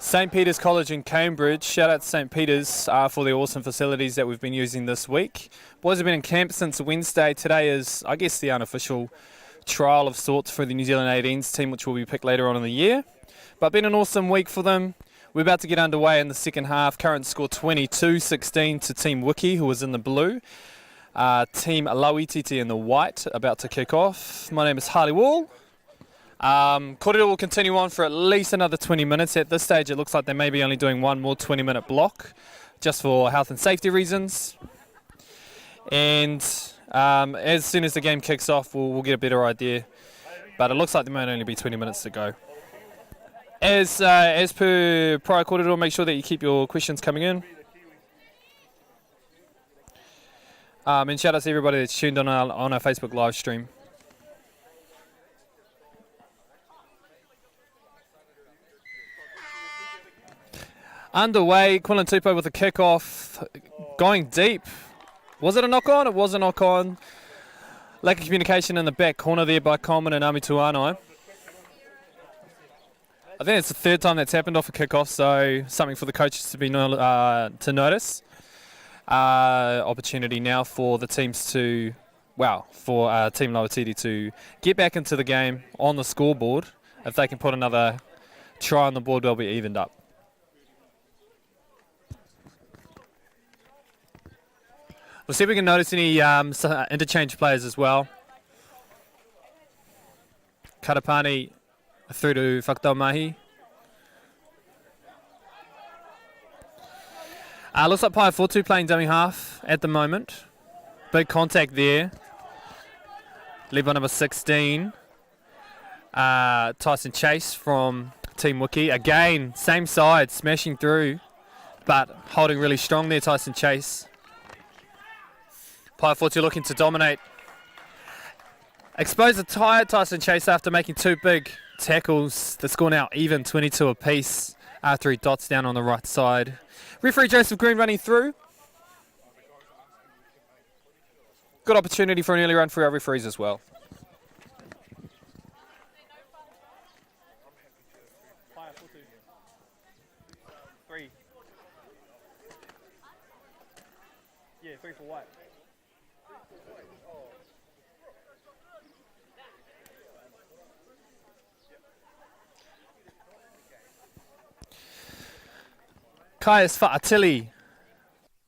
St. Peter's College in Cambridge. Shout out to St. Peter's for the awesome facilities that we've been using this week. Boys have been in camp since Wednesday. Today is, I guess, the unofficial trial of sorts for the New Zealand 18s team, which will be picked later on in the year. But been an awesome week for them. We're about to get underway in the second half. Current score 22-16 to Team Wiki, who was in the blue. Team Lauititi in the white, about to kick off. My name is Harley Wall. Kōrero will continue on for at least another 20 minutes. At this stage, it looks like they may be only doing one more 20-minute block, just for health and safety reasons. And as soon as the game kicks off, we'll get a better idea. But it looks like there might only be 20 minutes to go. As per prior kōrero, make sure that you keep your questions coming in. And shout out to everybody that's tuned on our Facebook live stream. Underway, Quillan Tupou with a kick-off, going deep. Was it a knock-on? It was a knock-on. Lack of communication in the back corner there by Coleman and Ami Tuanai. I think it's the third time that's happened off a kick-off, so something for the coaches to be to notice. Opportunity now for the teams to, for Team Lauititi to get back into the game on the scoreboard. If they can put another try on the board, they'll be evened up. We'll see if we can notice any interchange players as well. Karapani through to Whakataumahi. Looks like Paiafotu playing dummy half at the moment. Big contact there. Led by number 16. Tyson Chase from Team Wiki. Again, same side, smashing through, but holding really strong there, Tyson Chase. Paiafotu looking to dominate. Expose the tired Tyson Chase after making two big tackles. The score now even, 22 apiece after he dots down on the right side. Referee Joseph Green running through. Good opportunity for an early run for our referees as well. Three. Yeah, 3 for white. Kaius Fa'atili,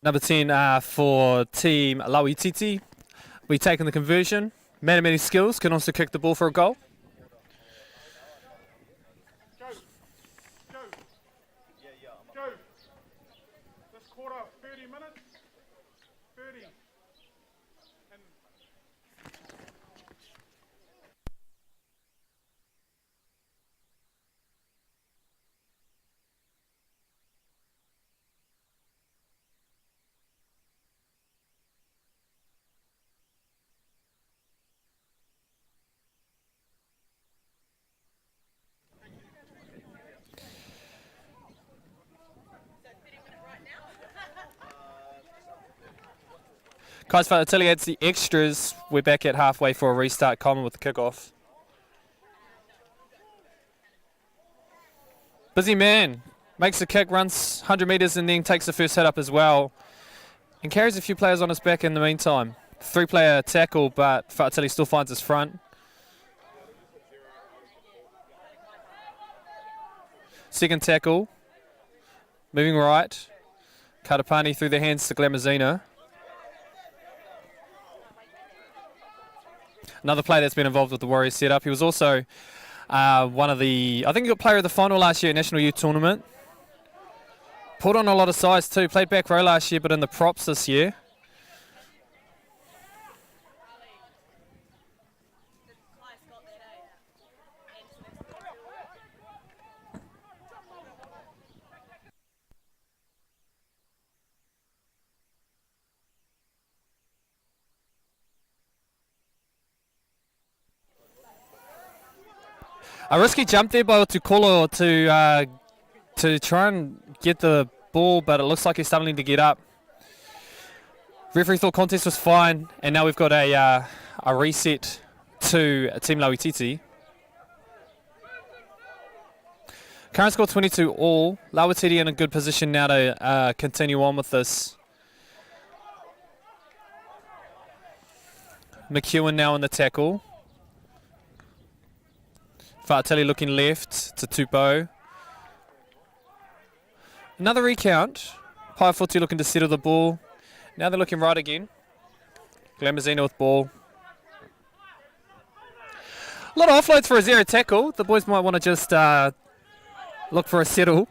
number 10 for Team Lauititi. We taking the conversion. Man of many skills, can also kick the ball for a goal. Go. This quarter, 30 minutes. 30. And Kaius Fa'atili adds the extras. We're back at halfway for a restart. Coleman with the kickoff. Busy man. Makes the kick, runs 100 metres and then takes the first hit up as well. And carries a few players on his back in the meantime. 3-player tackle, but Fa'atili still finds his front. Second tackle. Moving right. Karapani through the hands to Glamazina. Another player that's been involved with the Warriors setup. He was also one of the, I think he got player of the final last year at National Youth Tournament. Put on a lot of size too. Played back row last year, but in the props this year. A risky jump there by Otukolo to try and get the ball, but it looks like he's starting to get up. Referee thought contest was fine, and now we've got a a reset to Team Lauititi. Current score 22 all. Lauititi in a good position now to continue on with this. McEwen now in the tackle. Fa'ateli looking left to Tupou. Another recount. Paiafuti looking to settle the ball. Now they're looking right again. Glamazina with ball. A lot of offloads for a zero tackle. The boys might want to just look for a settle.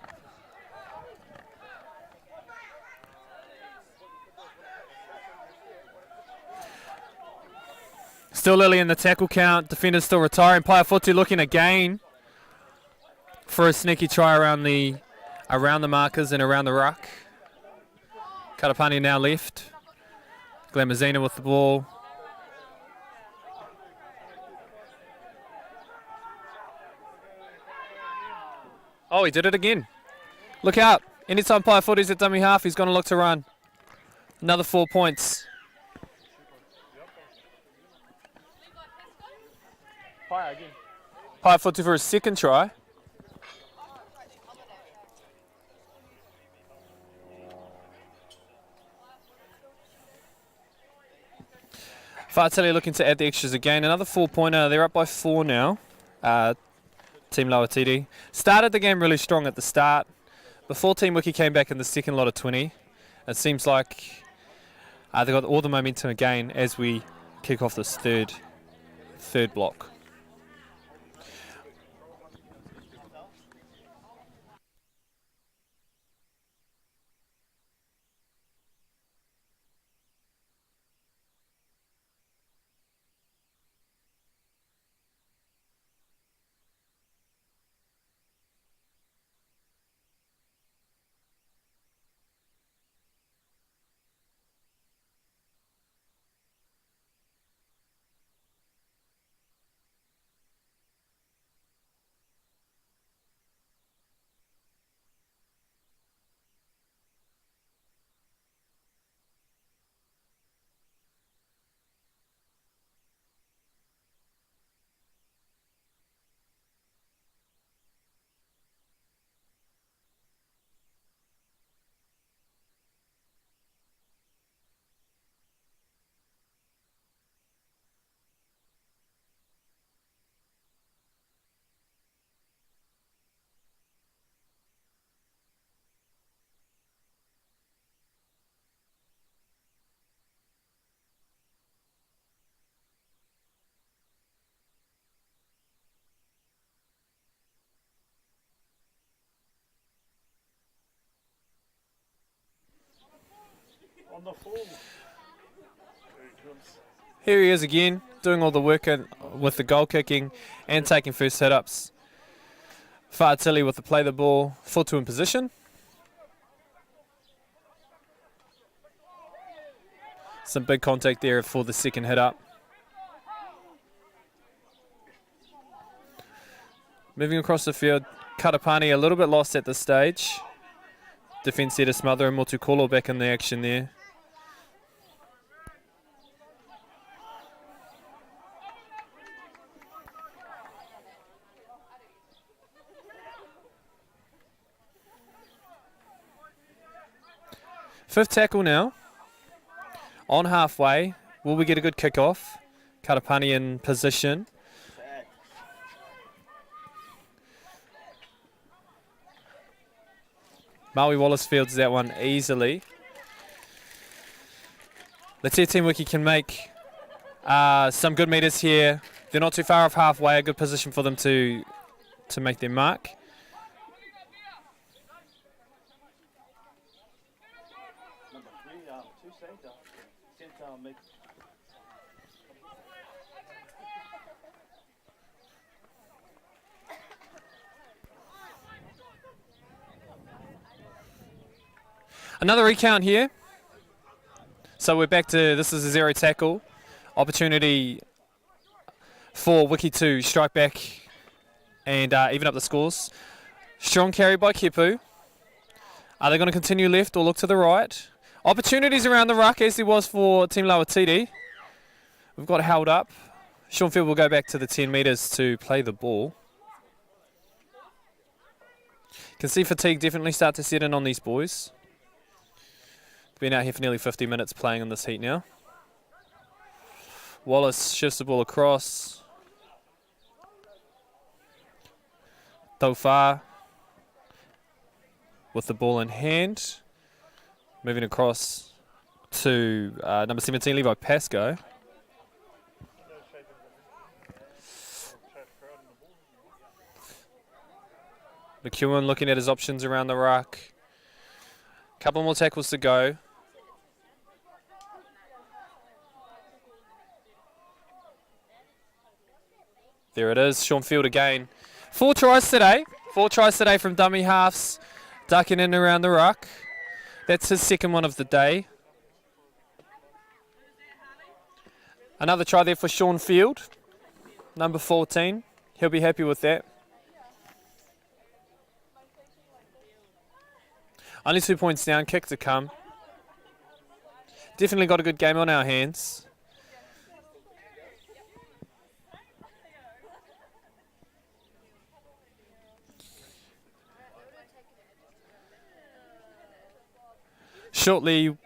Still early in the tackle count. Defenders still retiring. Paiafuti looking again for a sneaky try around the markers and around the ruck. Katapani now left. Glamazina with the ball. Oh, he did it again. Look out. Anytime Paiafuti's at dummy half, he's going to look to run. Another 4 points. Paiafuti for his second try. Fa'ateli looking to add the extras again. Another 4-pointer. They're up by 4 now. Team Lauititi. Started the game really strong at the start. Before Team Wiki came back in the second lot of 20. It seems like they got all the momentum again as we kick off this third block. On the full. Here he is again, doing all the work with the goal kicking and taking first hit-ups. Fa'ateli with the play the ball, full two in position. Some big contact there for the second hit-up. Moving across the field, Katapani a little bit lost at this stage. Defence there to smother and Motukolo back in the action there. Fifth tackle now. On halfway. Will we get a good kick-off? Katapani in position. Maui Wallace fields that one easily. Let's see if Team Wiki can make some good meters here. They're not too far off halfway. A good position for them to make their mark. Another recount here. So we're back to, this is a zero tackle. Opportunity for Wiki to strike back and even up the scores. Strong carry by Kepu. Are they going to continue left or look to the right? Opportunities around the ruck as there was for Team Lauititi. We've got held up. Sean Field will go back to the 10 metres to play the ball. Can see fatigue definitely start to set in on these boys. Been out here for nearly 50 minutes playing in this heat now. Wallace shifts the ball across. Tofar with the ball in hand. Moving across to number 17, Levi Pascoe. McEwen looking at his options around the ruck. Couple more tackles to go. There it is, Sean Field again. 4 tries today. 4 tries today from dummy halves, ducking in around the ruck. That's his second one of the day. Another try there for Sean Field, number 14. He'll be happy with that. Only 2 points down, kick to come. Definitely got a good game on our hands. Shortly,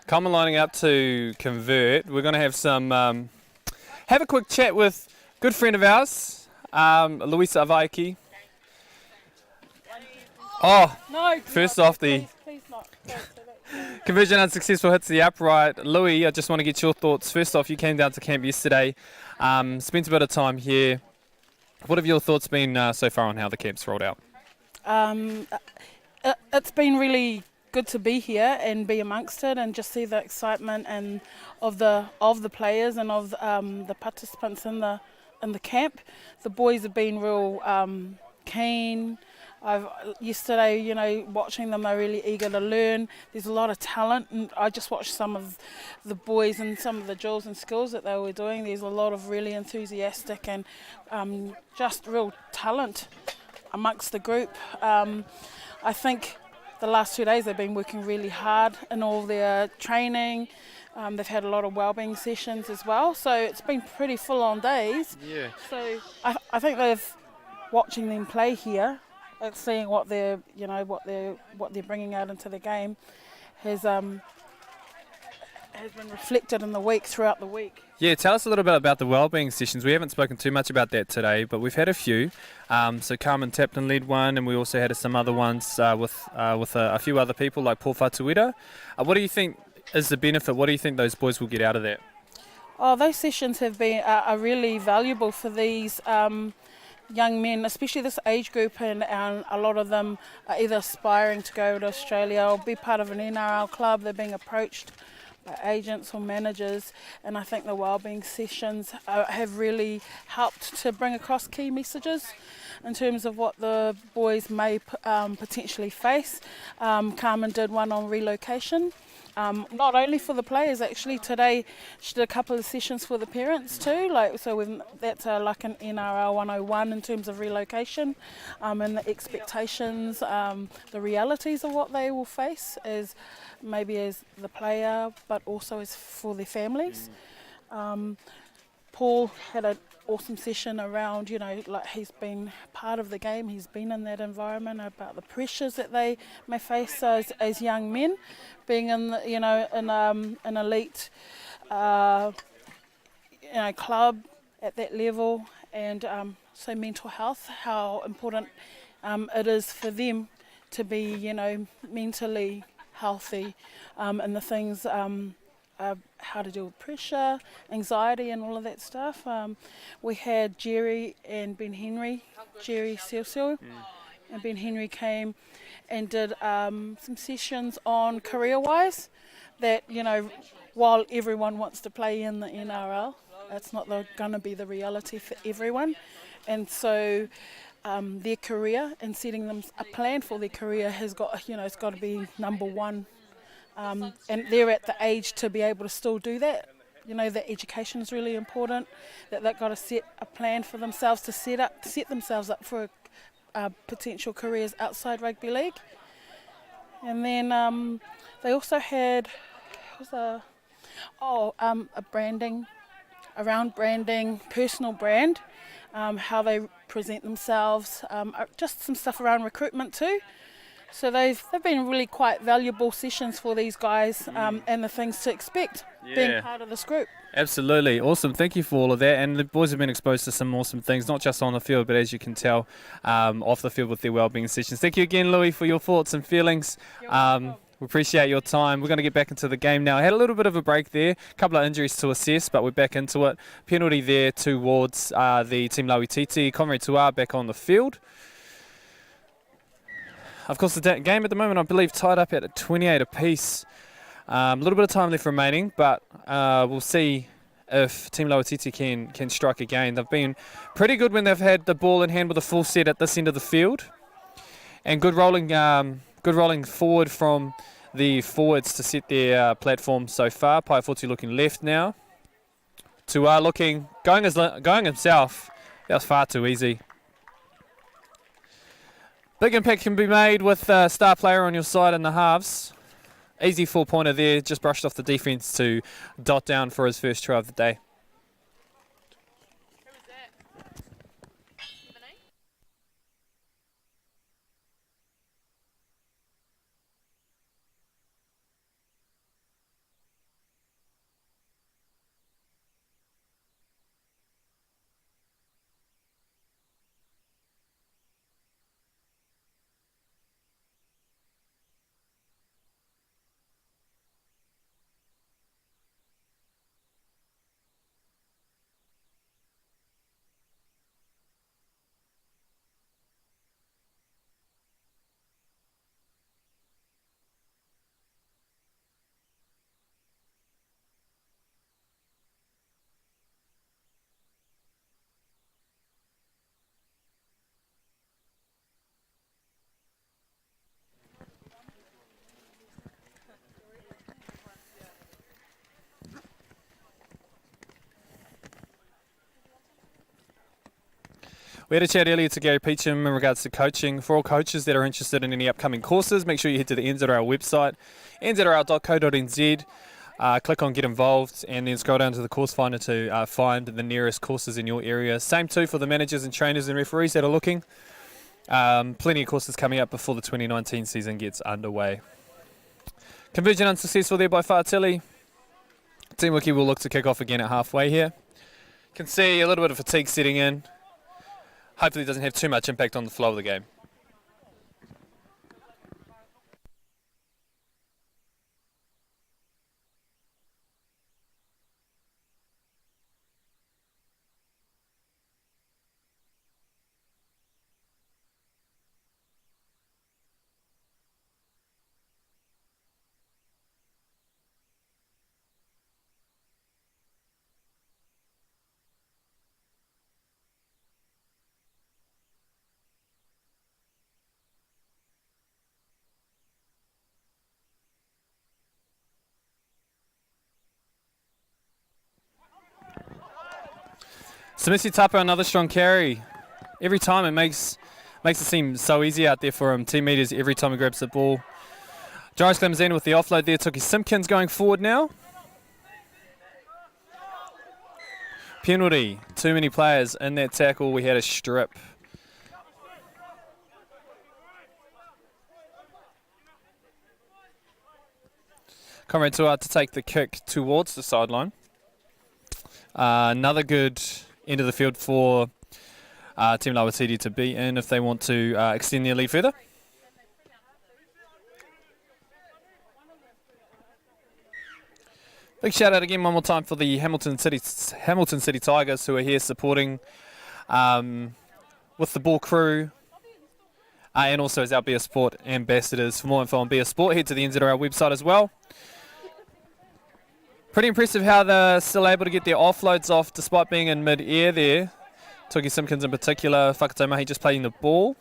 Coleman lining up to convert. We're going to have some, have a quick chat with a good friend of ours, Luisa Avaiki. Oh, No, first off, the please not. conversion unsuccessful, hits the upright. Louis, I just want to get your thoughts. First off, you came down to camp yesterday, spent a bit of time here. What have your thoughts been so far on how the camp's rolled out? It's been really good to be here and be amongst it and just see the excitement and of the players and of the participants in the camp. The boys have been real keen. Yesterday, watching them, they're really eager to learn. There's a lot of talent, and I just watched some of the boys and some of the drills and skills that they were doing. There's a lot of really enthusiastic and just real talent amongst the group. I think the last 2 days they've been working really hard in all their training. They've had a lot of wellbeing sessions as well, so it's been pretty full-on days. Yeah. So I think watching them play here, seeing what they're bringing out into the game, has been reflected in the week throughout the week. Yeah, tell us a little bit about the wellbeing sessions. We haven't spoken too much about that today, but we've had a few. So Carmen Tapton led one, and we also had some other ones with a few other people like Paul Fatuida. What do you think is the benefit? What do you think those boys will get out of that? Oh, those sessions have been are really valuable for these young men, especially this age group, and a lot of them are either aspiring to go to Australia or be part of an NRL club. They're being approached by agents or managers, and I think the wellbeing sessions have really helped to bring across key messages in terms of what the boys may potentially face. Carmen did one on relocation. Not only for the players, actually today she did a couple of sessions for the parents too. That's like an NRL 101 in terms of relocation and the expectations, the realities of what they will face as the player, but also as for their families. Paul had an awesome session around, he's been part of the game, he's been in that environment, about the pressures that they may face as young men, being in an elite club at that level, and so mental health, how important it is for them to be mentally healthy, and the things how to deal with pressure, anxiety, and all of that stuff. We had Jerry and Ben Henry, Jerry Silsil, and Ben Henry came and did some sessions on career-wise. That, you know, while everyone wants to play in the NRL, it's not going to be the reality for everyone, and so. Their career and setting them a plan for their career has got, you know, it's got to be number one. And they're at the age to be able to still do that. You know, that education is really important. That they've got to set a plan for themselves to set themselves up for potential careers outside rugby league. And then they also had a branding, around branding, personal brand. How they present themselves, just some stuff around recruitment too. So they've been really quite valuable sessions for these guys, and the things to expect being part of this group. Absolutely. Awesome. Thank you for all of that. And the boys have been exposed to some awesome things, not just on the field, but as you can tell, off the field with their wellbeing sessions. Thank you again, Louis, for your thoughts and feelings. We appreciate your time. We're going to get back into the game now. I had a little bit of a break there, a couple of injuries to assess, but we're back into it. Penalty there towards the Team Lauitiiti. Conrad Tua back on the field. Of course, the game at the moment, I believe, tied up at 28 apiece. A little bit of time left remaining, but we'll see if Team Lauitiiti can strike again. They've been pretty good when they've had the ball in hand with a full set at this end of the field. And good rolling forward from the forwards to set their platform so far. Paiafuti looking left now. Tua going himself. That was far too easy. Big impact can be made with a star player on your side in the halves. Easy 4-pointer there, just brushed off the defence to dot down for his first try of the day. We had a chat earlier to Gary Peacham in regards to coaching. For all coaches that are interested in any upcoming courses, make sure you head to the NZRL website, nzrl.co.nz, click on Get Involved, and then scroll down to the course finder to find the nearest courses in your area. Same too for the managers and trainers and referees that are looking. Plenty of courses coming up before the 2019 season gets underway. Conversion unsuccessful there by Fa'atili. Team Wiki will look to kick off again at halfway here. Can see a little bit of fatigue setting in. Hopefully it doesn't have too much impact on the flow of the game. Samisi Tapa, another strong carry. Every time it makes it seem so easy out there for him. Team meters every time he grabs the ball. Joris Clemzina with the offload there. Tuki Simpkins going forward now. Penalty. Too many players in that tackle. We had a strip. Conrad Tua to take the kick towards the sideline. Another good end of the field for Team Lauitiiti to be in if they want to extend their lead further. Big shout out again one more time for the Hamilton City Tigers who are here supporting with the ball crew and also as our Be A Sport ambassadors. For more info on Be A Sport, head to the NZRL website as well. Pretty impressive how they're still able to get their offloads off despite being in mid-air there. Toki Simpkins in particular, Whakatau Mahi just playing the ball.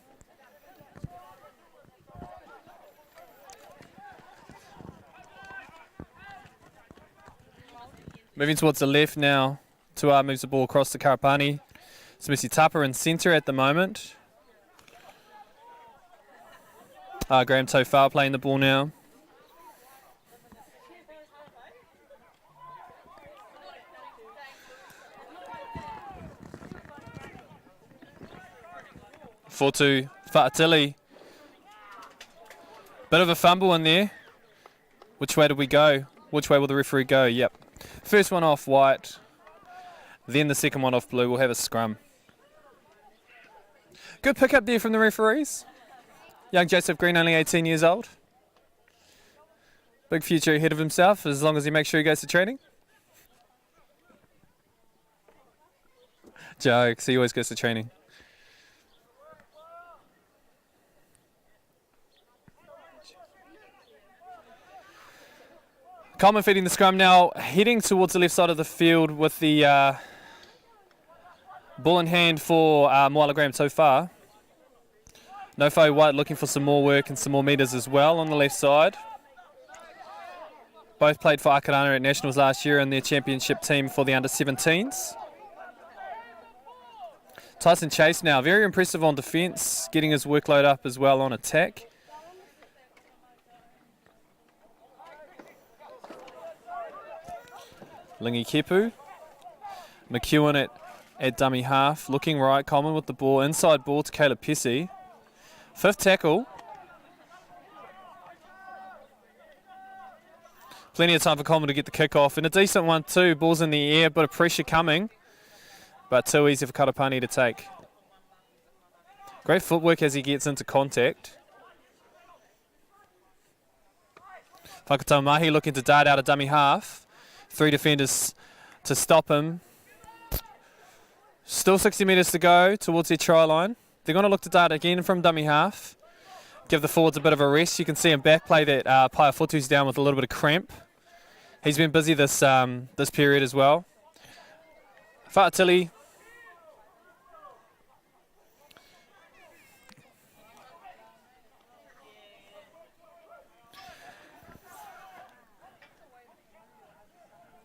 Moving towards the left now. Tua moves the ball across to Karapani. Smithy Tapa in centre at the moment. Graham Tofar playing the ball now. Fortu Fa'atili. Bit of a fumble in there. Which way did we go? Which way will the referee go? Yep. First one off white. Then the second one off blue. We'll have a scrum. Good pick up there from the referees. Young Joseph Green, only 18 years old. Big future ahead of himself as long as he makes sure he goes to training. Jokes, he always goes to training. Coleman feeding the scrum now, heading towards the left side of the field with the ball in hand for Moala Graham Tofar. Nofo White looking for some more work and some more metres as well on the left side. Both played for Akarana at Nationals last year in their championship team for the under-17s. Tyson Chase now, very impressive on defence, getting his workload up as well on attack. Lingi Kepu. McEwen at dummy half, looking right. Coleman with the ball, inside ball to Caleb Pessy. Fifth tackle. Plenty of time for Coleman to get the kick off. And a decent one too. Ball's in the air, bit of pressure coming. But too easy for Karapani to take. Great footwork as he gets into contact. Whakatau Mahi looking to dart out a dummy half. 3 defenders to stop him. Still 60 metres to go towards their try line. They're going to look to dart again from dummy half. Give the forwards a bit of a rest. You can see in back play that Paiafutu's down with a little bit of cramp. He's been busy this period as well. Fa'atili.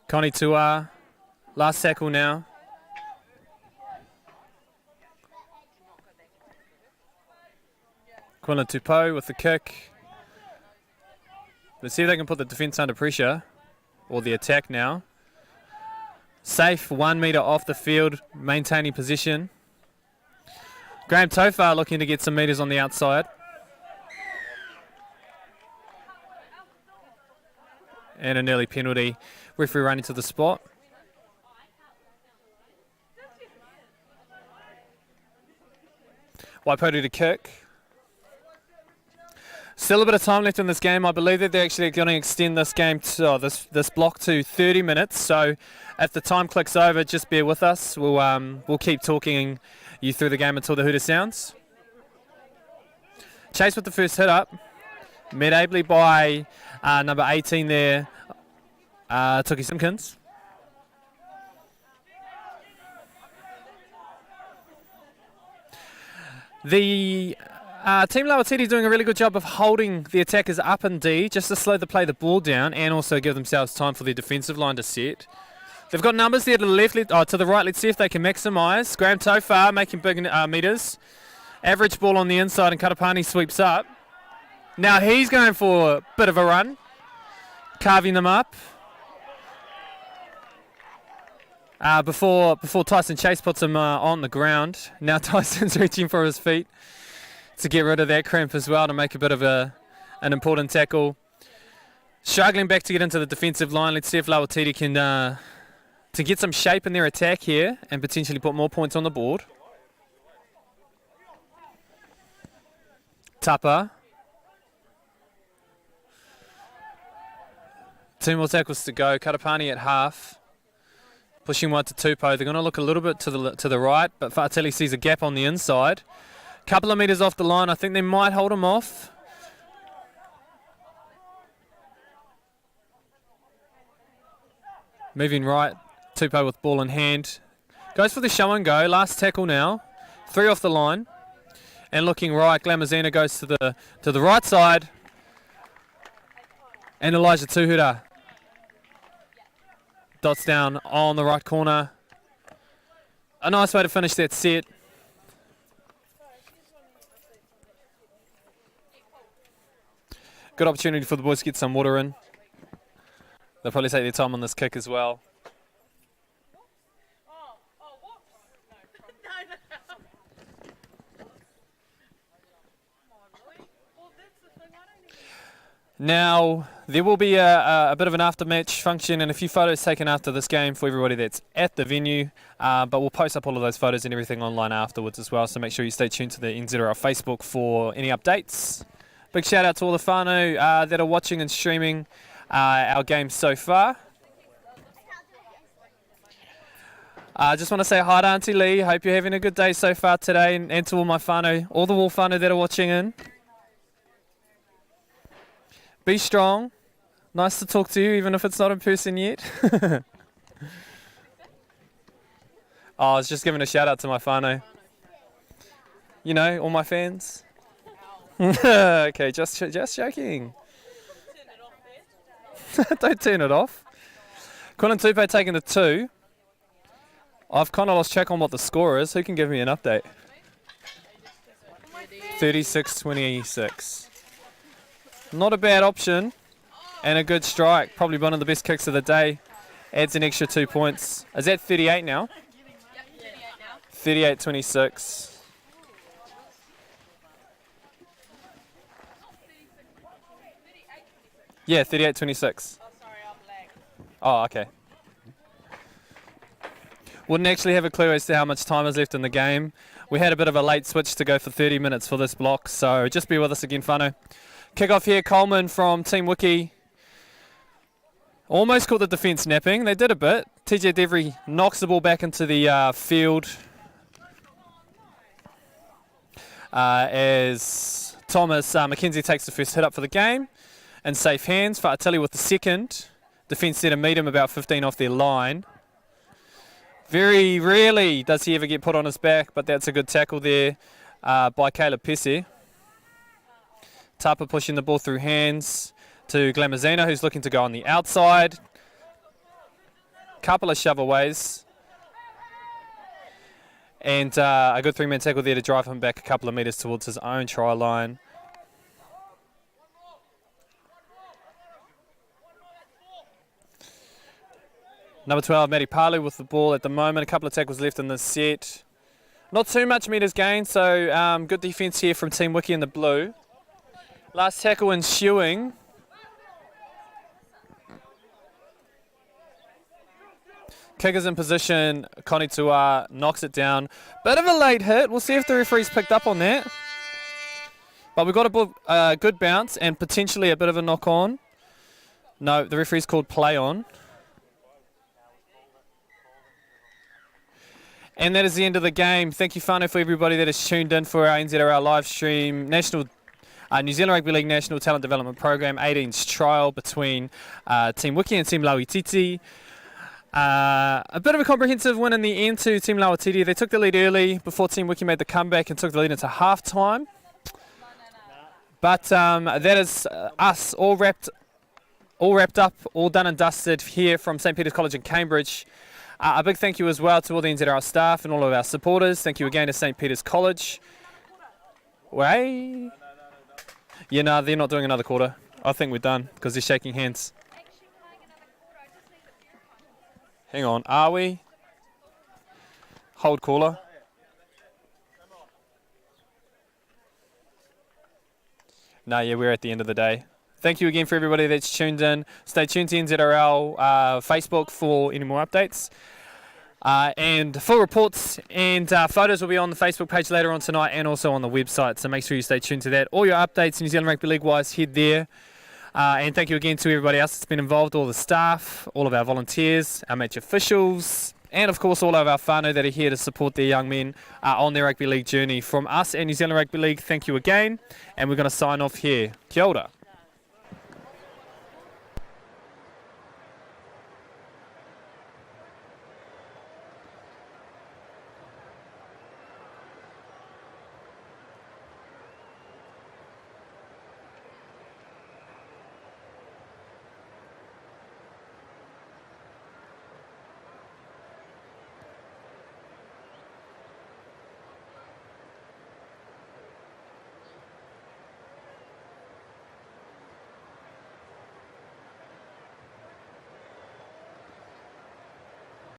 Connie Tua, last tackle now. Quilla Tupou with the kick. Let's see if they can put the defence under pressure, or the attack now. Safe, 1 metre off the field, maintaining position. Graham Tofar looking to get some metres on the outside. And an early penalty. Referee running to the spot. Waipotu to kick. Still a bit of time left in this game. I believe that they're actually going to extend this game to this block to 30 minutes. So if the time clicks over, just bear with us. We'll keep talking you through the game until the hooter sounds. Chase with the first hit up. Met ably by number 18 there, Toki Simpkins. The Team Lawatiti doing a really good job of holding the attackers up in D, just to slow the play the ball down and also give themselves time for their defensive line to set. They've got numbers there to the left, to the right. Let's see if they can maximise. Graham Tofar making big metres. Average ball on the inside and Karapani sweeps up. Now he's going for a bit of a run, carving them up. Before Tyson Chase puts him on the ground. Now Tyson's reaching for his feet to get rid of that cramp as well, to make a bit of an important tackle. Struggling back to get into the defensive line. Let's see if Lawatiti can to get some shape in their attack here and potentially put more points on the board. Tapa. Two more tackles to go. Katapani at half. Pushing one to Tupou. They're going to look a little bit to the right, but Fa'ateli sees a gap on the inside. Couple of metres off the line. I think they might hold him off. Moving right. Tupou with ball in hand. Goes for the show and go. Last tackle now. 3 off the line. And looking right, Glamazina goes to the right side. And Elijah Tuhuta dots down on the right corner. A nice way to finish that set. Good opportunity for the boys to get some water in. They'll probably take their time on this kick as well. Now, there will be a bit of an after-match function and a few photos taken after this game for everybody that's at the venue, but we'll post up all of those photos and everything online afterwards as well, so make sure you stay tuned to the NZRL Facebook for any updates. Big shout out to all the whānau that are watching and streaming our game so far. I just want to say hi to Auntie Lee. Hope you're having a good day so far today, and to all my whānau, all the Wool whānau that are watching in. Be strong. Nice to talk to you, even if it's not in person yet. I was just giving a shout out to my whānau. You know, all my fans. Okay, just joking. Don't turn it off. Quillan Tupou taking the 2. I've kind of lost track on what the score is. Who can give me an update? 36-26. Not a bad option. And a good strike. Probably one of the best kicks of the day. Adds an extra 2 points. Is that 38 now? 38-26. Yeah, 38-26. Oh, okay. Wouldn't actually have a clue as to how much time is left in the game. We had a bit of a late switch to go for 30 minutes for this block, so just be with us again, whānau. Kick off here, Coleman from Team Wiki. Almost caught the defence napping. They did a bit. TJ Devery knocks the ball back into the field as Thomas McKenzie takes the first hit up for the game. In safe hands. Fa'ateli with the second. Defence set to meet him about 15 off their line. Very rarely does he ever get put on his back, but that's a good tackle there by Caleb Pesse. Tapa pushing the ball through hands to Glamazina, who's looking to go on the outside. Couple of shoveaways. And a good 3-man tackle there to drive him back a couple of metres towards his own try line. Number 12, Matty Palu with the ball at the moment. A couple of tackles left in this set. Not too much metres gained, so good defence here from Team Wiki in the blue. Last tackle ensuing. Kicker's in position. Connie Tua knocks it down. Bit of a late hit. We'll see if the referee's picked up on that. But we've got a good bounce and potentially a bit of a knock on. No, the referee's called play on. And that is the end of the game. Thank you, whānau, for everybody that has tuned in for our NZRL live stream. New Zealand Rugby League National Talent Development Program 18's trial between Team Wiki and Team Lauititi. A bit of a comprehensive win in the end to Team Lauititi. They took the lead early before Team Wiki made the comeback and took the lead into half-time. But that is us all wrapped up, all done and dusted here from St Peter's College in Cambridge. A big thank you as well to all the NZRL staff and all of our supporters. Thank you again to St Peter's College. Way. Yeah, no, they're not doing another quarter. I think we're done because they're shaking hands. Hang on, are we? Hold caller. No, yeah, we're at the end of the day. Thank you again for everybody that's tuned in. Stay tuned to NZRL Facebook for any more updates. And full reports and photos will be on the Facebook page later on tonight and also on the website. So make sure you stay tuned to that. All your updates New Zealand Rugby League wise, head there. And thank you again to everybody else that's been involved, all the staff, all of our volunteers, our match officials, and of course all of our whānau that are here to support their young men on their rugby league journey. From us and New Zealand Rugby League, thank you again, and we're going to sign off here. Kia ora.